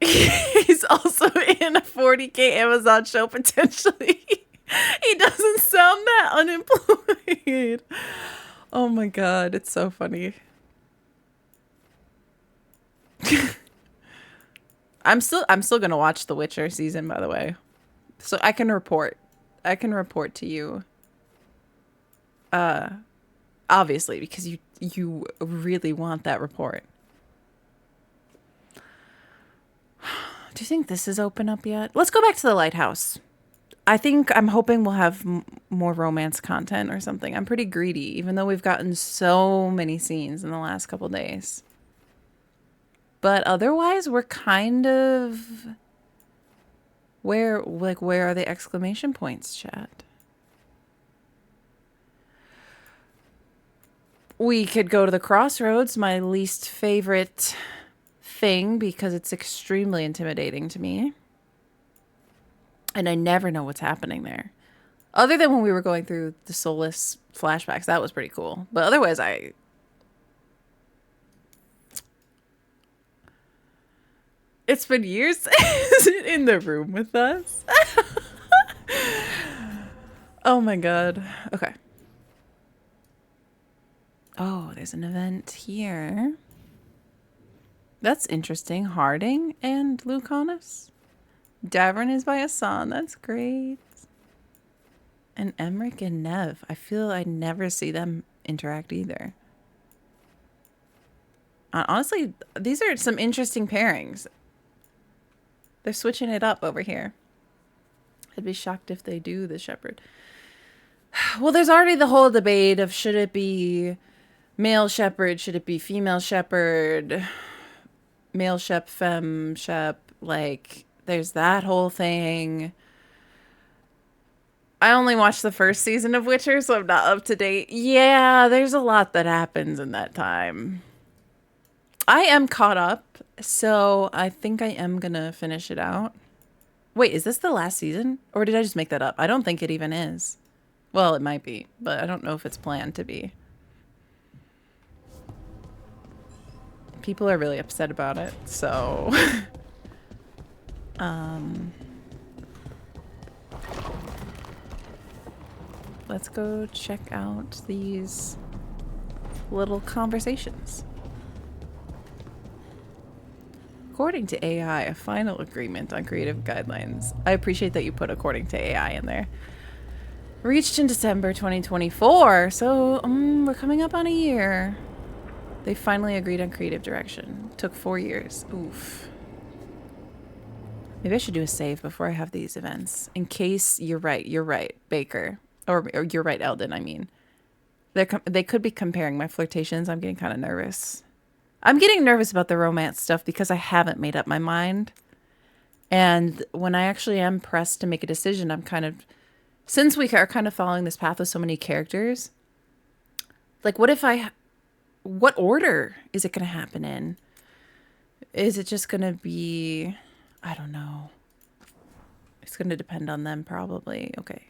He's also in a 40K Amazon show, potentially. He doesn't sound that unemployed. Oh my god, it's so funny. I'm still gonna watch The Witcher season, by the way. So I can report to you. Obviously, because you really want that report. Do you think this is open up yet? Let's go back to the lighthouse. I'm hoping we'll have more romance content or something. I'm pretty greedy, even though we've gotten so many scenes in the last couple days. But otherwise, we're kind of... Where are the exclamation points, chat? We could go to the crossroads, my least favorite thing, because it's extremely intimidating to me. And I never know what's happening there. Other than when we were going through the soulless flashbacks, that was pretty cool. But otherwise, it's been years in the room with us. Oh my god. Okay. Oh, there's an event here. That's interesting. Harding and Lucanus. Davern is by Asan. That's great. And Emmerich and Nev. I feel I never see them interact either. Honestly, these are some interesting pairings. They're switching it up over here. I'd be shocked if they do the shepherd. Well, there's already the whole debate of should it be male shepherd, should it be female shepherd, male shep, femme shep, like there's that whole thing. I only watched the first season of Witcher, so I'm not up to date. Yeah, there's a lot that happens in that time. I am caught up, so I think I am gonna finish it out. Wait, is this the last season? Or did I just make that up? I don't think it even is. Well, it might be, but I don't know if it's planned to be. People are really upset about it, so... Let's go check out these little conversations. According to AI, a final agreement on creative guidelines. I appreciate that you put according to AI in there. Reached in December 2024, so we're coming up on a year. They finally agreed on creative direction. Took 4 years. Oof. Maybe I should do a save before I have these events. In case you're right, Baker. Or you're right, Eldon, I mean. They could be comparing my flirtations. I'm getting kind of nervous. I'm getting nervous about the romance stuff because I haven't made up my mind. And when I actually am pressed to make a decision, I'm kind of... Since we are kind of following this path with so many characters, like what order is it going to happen in? Is it just going to be, I don't know. It's going to depend on them probably. Okay.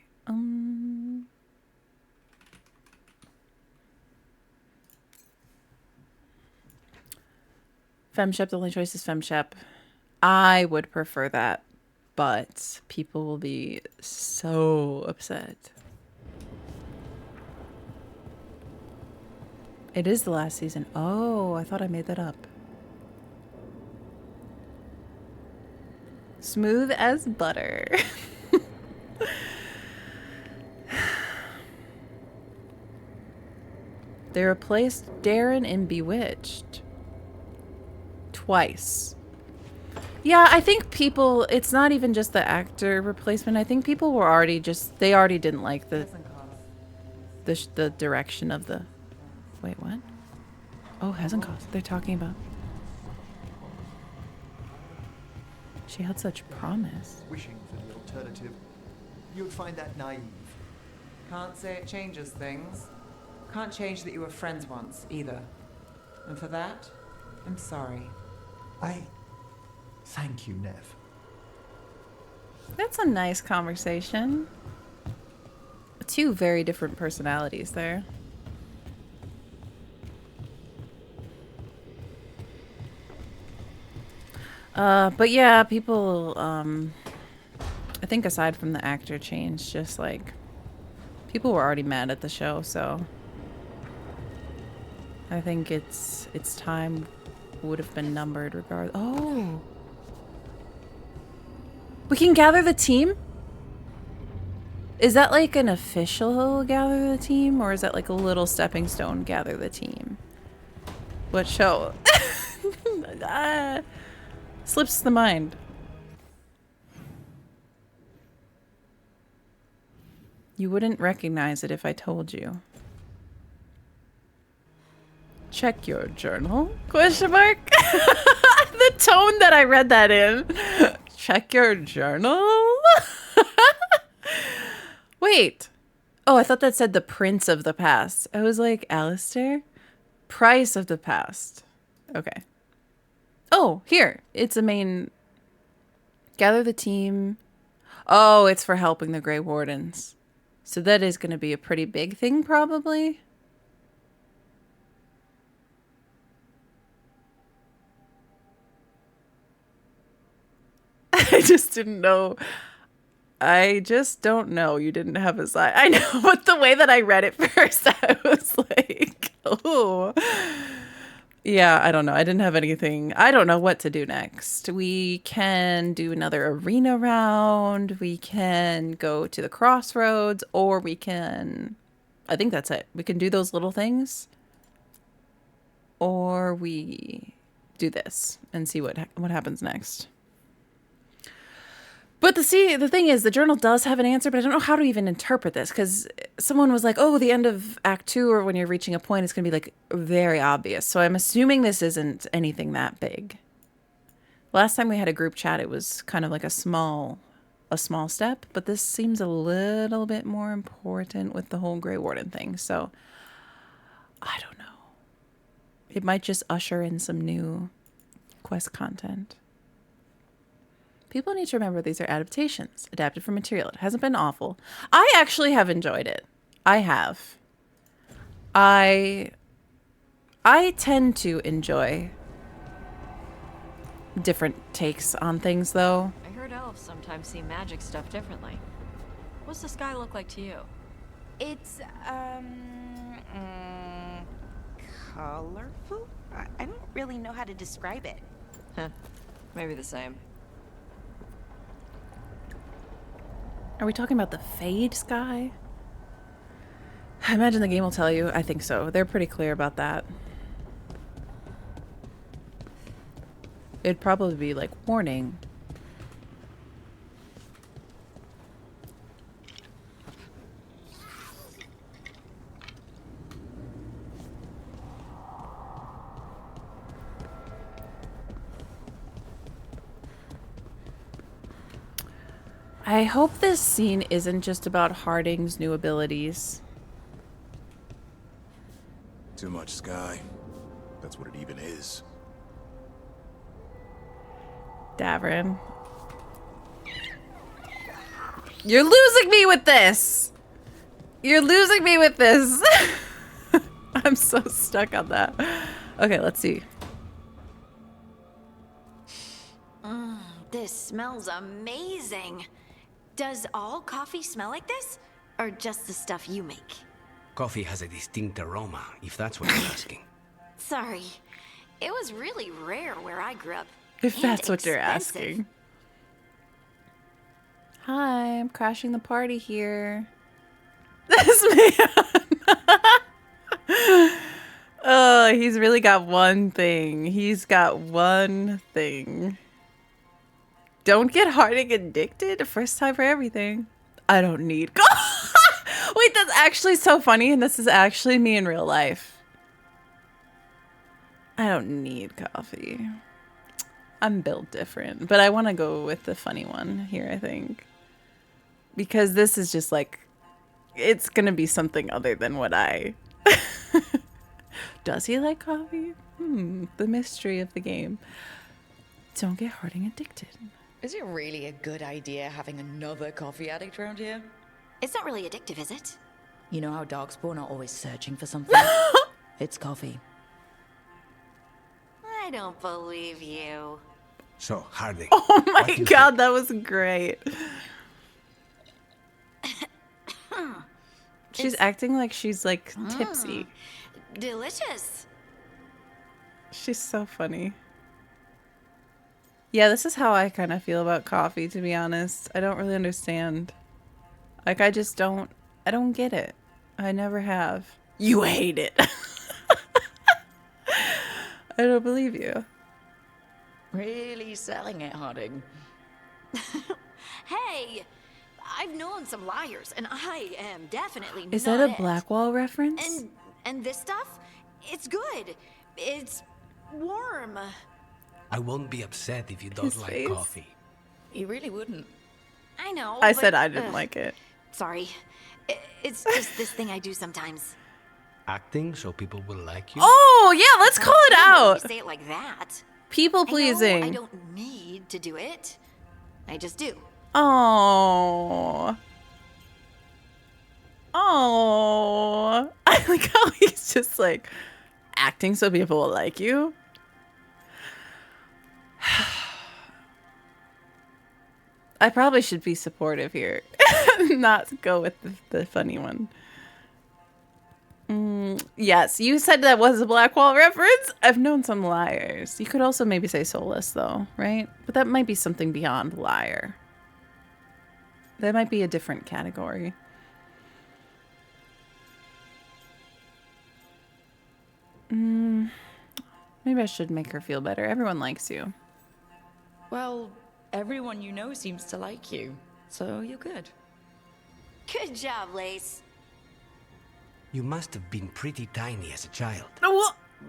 Femshep, the only choice is Femshep. I would prefer that. But people will be so upset. It is the last season. Oh, I thought I made that up. Smooth as butter. They replaced Darren in Bewitched. Twice. Yeah, I think people, it's not even just the actor replacement. I think people were already they already didn't like the direction of the, wait, what? Oh, hasn't cost. They're talking about. She had such promise.
Wishing for the alternative, you'd find that naive.
Can't say it changes things. Can't change that you were friends once, either. And for that, I'm sorry.
Thank you, Nev.
That's a nice conversation. Two very different personalities there. But yeah, people, I think aside from the actor change, just like, people were already mad at the show, so I think its time would have been numbered regardless. Oh! We can gather the team? Is that like an official gather the team? Or is that like a little stepping stone gather the team? What show? Slips the mind. You wouldn't recognize it if I told you. Check your journal? Question mark? The tone that I read that in. Check your journal? Wait. Oh, I thought that said the prince of the past. I was like, Alistair? Price of the past. Okay. Oh, here. It's a main... Gather the team. Oh, it's for helping the Grey Wardens. So that is going to be a pretty big thing, probably. I just didn't know. I just don't know. You didn't have a side. I know, but the way that I read it first, I was like, oh. Yeah, I don't know. I didn't have anything. I don't know what to do next. We can do another arena round. We can go to the crossroads, or we can... I think that's it. We can do those little things. Or we do this and see what happens next. But the thing is, the journal does have an answer, but I don't know how to even interpret this, because someone was like, oh, the end of Act 2, or when you're reaching a point, it's going to be, like, very obvious. So I'm assuming this isn't anything that big. Last time we had a group chat, it was kind of like a small step, but this seems a little bit more important with the whole Grey Warden thing. So I don't know. It might just usher in some new quest content. People need to remember these are adaptations, adapted from material. It hasn't been awful. I actually have enjoyed it. I have. I tend to enjoy different takes on things, though.
I heard elves sometimes see magic stuff differently. What's the sky look like to you?
It's, colorful? I don't really know how to describe it.
Huh. Maybe the same.
Are we talking about the Fade sky? I imagine the game will tell you. I think so. They're pretty clear about that. It'd probably be like, warning. I hope this scene isn't just about Harding's new abilities.
Too much sky. That's what it even is.
Davrin. You're losing me with this! You're losing me with this! I'm so stuck on that. Okay, let's see.
This smells amazing. Does all coffee smell like this? Or just the stuff you make?
Coffee has a distinct aroma, if that's what you're asking.
Sorry. It was really rare where I grew up.
If
and
that's what you're
expensive.
asking. Hi, I'm crashing the party here. This man. Oh, he's really got one thing. He's got one thing. Don't get Harding addicted. First time for everything. I don't need Wait, that's actually so funny, and this is actually me in real life. I don't need coffee. I'm built different, but I want to go with the funny one here, I think. Because this is just like, it's going to be something other than what I... Does he like coffee? The mystery of the game. Don't get Harding addicted.
Is it really a good idea having another coffee addict around here?
It's not really addictive, is it?
You know how Darkspawn are always searching for something? It's coffee.
I don't believe you.
So, Harding.
Oh my god, that was great. She's acting like she's like tipsy.
Delicious.
She's so funny. Yeah, this is how I kind of feel about coffee, to be honest. I don't really understand. Like, I just don't... I don't get it. I never have. You hate it. I don't believe you.
Really selling it, Harding.
Hey! I've known some liars, and I am definitely
Is
not
that a
it.
Blackwall reference?
And this stuff? It's good. It's warm.
I won't be upset if you don't
His
like
face.
coffee.
You really wouldn't.
I know.
I
but,
said I didn't like it.
Sorry. It's just this thing I do sometimes.
Acting so people will like you?
Oh, yeah, let's call it out.
You say it like that.
People pleasing.
I don't need to do it. I just do.
Oh. Oh. I like how he's just like acting so people will like you. I probably should be supportive here. Not go with the funny one. Yes, you said that was a Blackwall reference. I've known some liars. You could also maybe say soulless, though, right? But that might be something beyond liar. That might be a different category. Maybe I should make her feel better. Everyone likes you.
Well, everyone you know seems to like you, so you're good.
Good job, Lace.
You must have been pretty tiny as a child.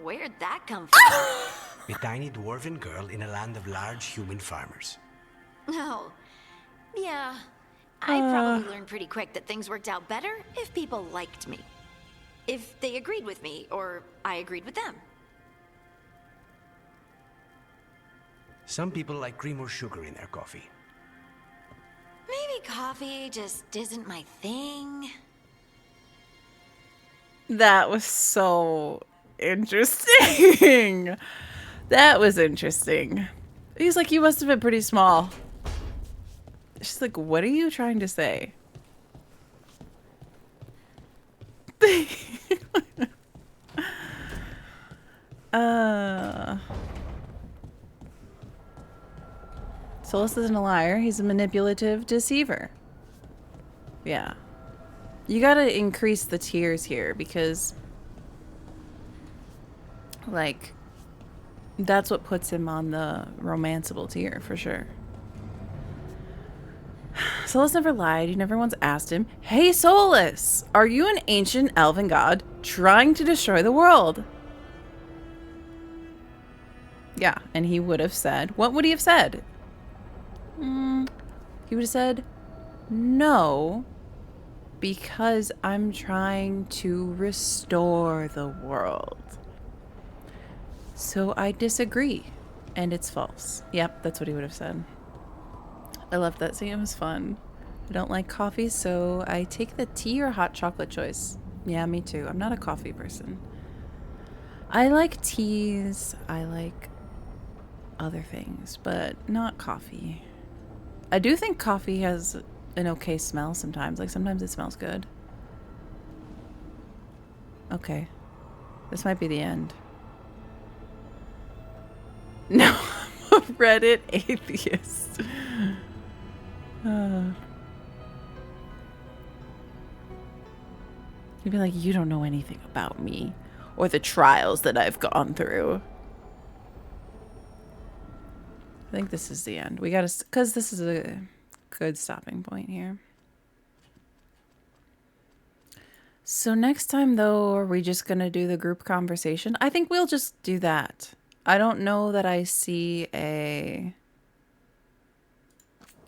Where'd that come from?
A tiny dwarven girl in a land of large human farmers.
Oh, yeah. I probably learned pretty quick that things worked out better if people liked me. If they agreed with me, or I agreed with them.
Some people like cream or sugar in their coffee.
Maybe coffee just isn't my thing.
That was so interesting. That was interesting. He's like, you must have been pretty small. She's like, what are you trying to say? Solus isn't a liar. He's a manipulative deceiver. Yeah. You gotta increase the tiers here because, like, that's what puts him on the romanceable tier for sure. Solus never lied. You never once asked him, "Hey Solus, are you an ancient elven god trying to destroy the world?" Yeah, and he would have said, what would he have said? He would have said, no, because I'm trying to restore the world. So I disagree, and it's false. Yep, that's what he would have said. I loved that scene. It was fun. I don't like coffee, so I take the tea or hot chocolate choice. Yeah, me too. I'm not a coffee person. I like teas. I like other things, but not coffee. I do think coffee has an okay smell sometimes. Like, sometimes it smells good. Okay. This might be the end. No, I'm a Reddit atheist. You'd be like, you don't know anything about me or the trials that I've gone through. I think this is the end. We gotta, because this is a good stopping point here. So next time, though, are we just gonna do the group conversation? I think we'll just do that. I don't know that I see a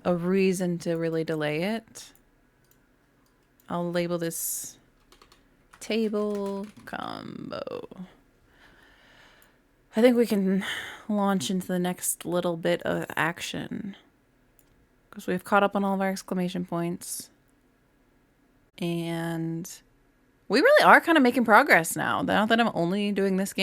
reason to really delay it. I'll label this table combo. I think we can launch into the next little bit of action because we've caught up on all of our exclamation points and we really are kind of making progress now that I'm only doing this game.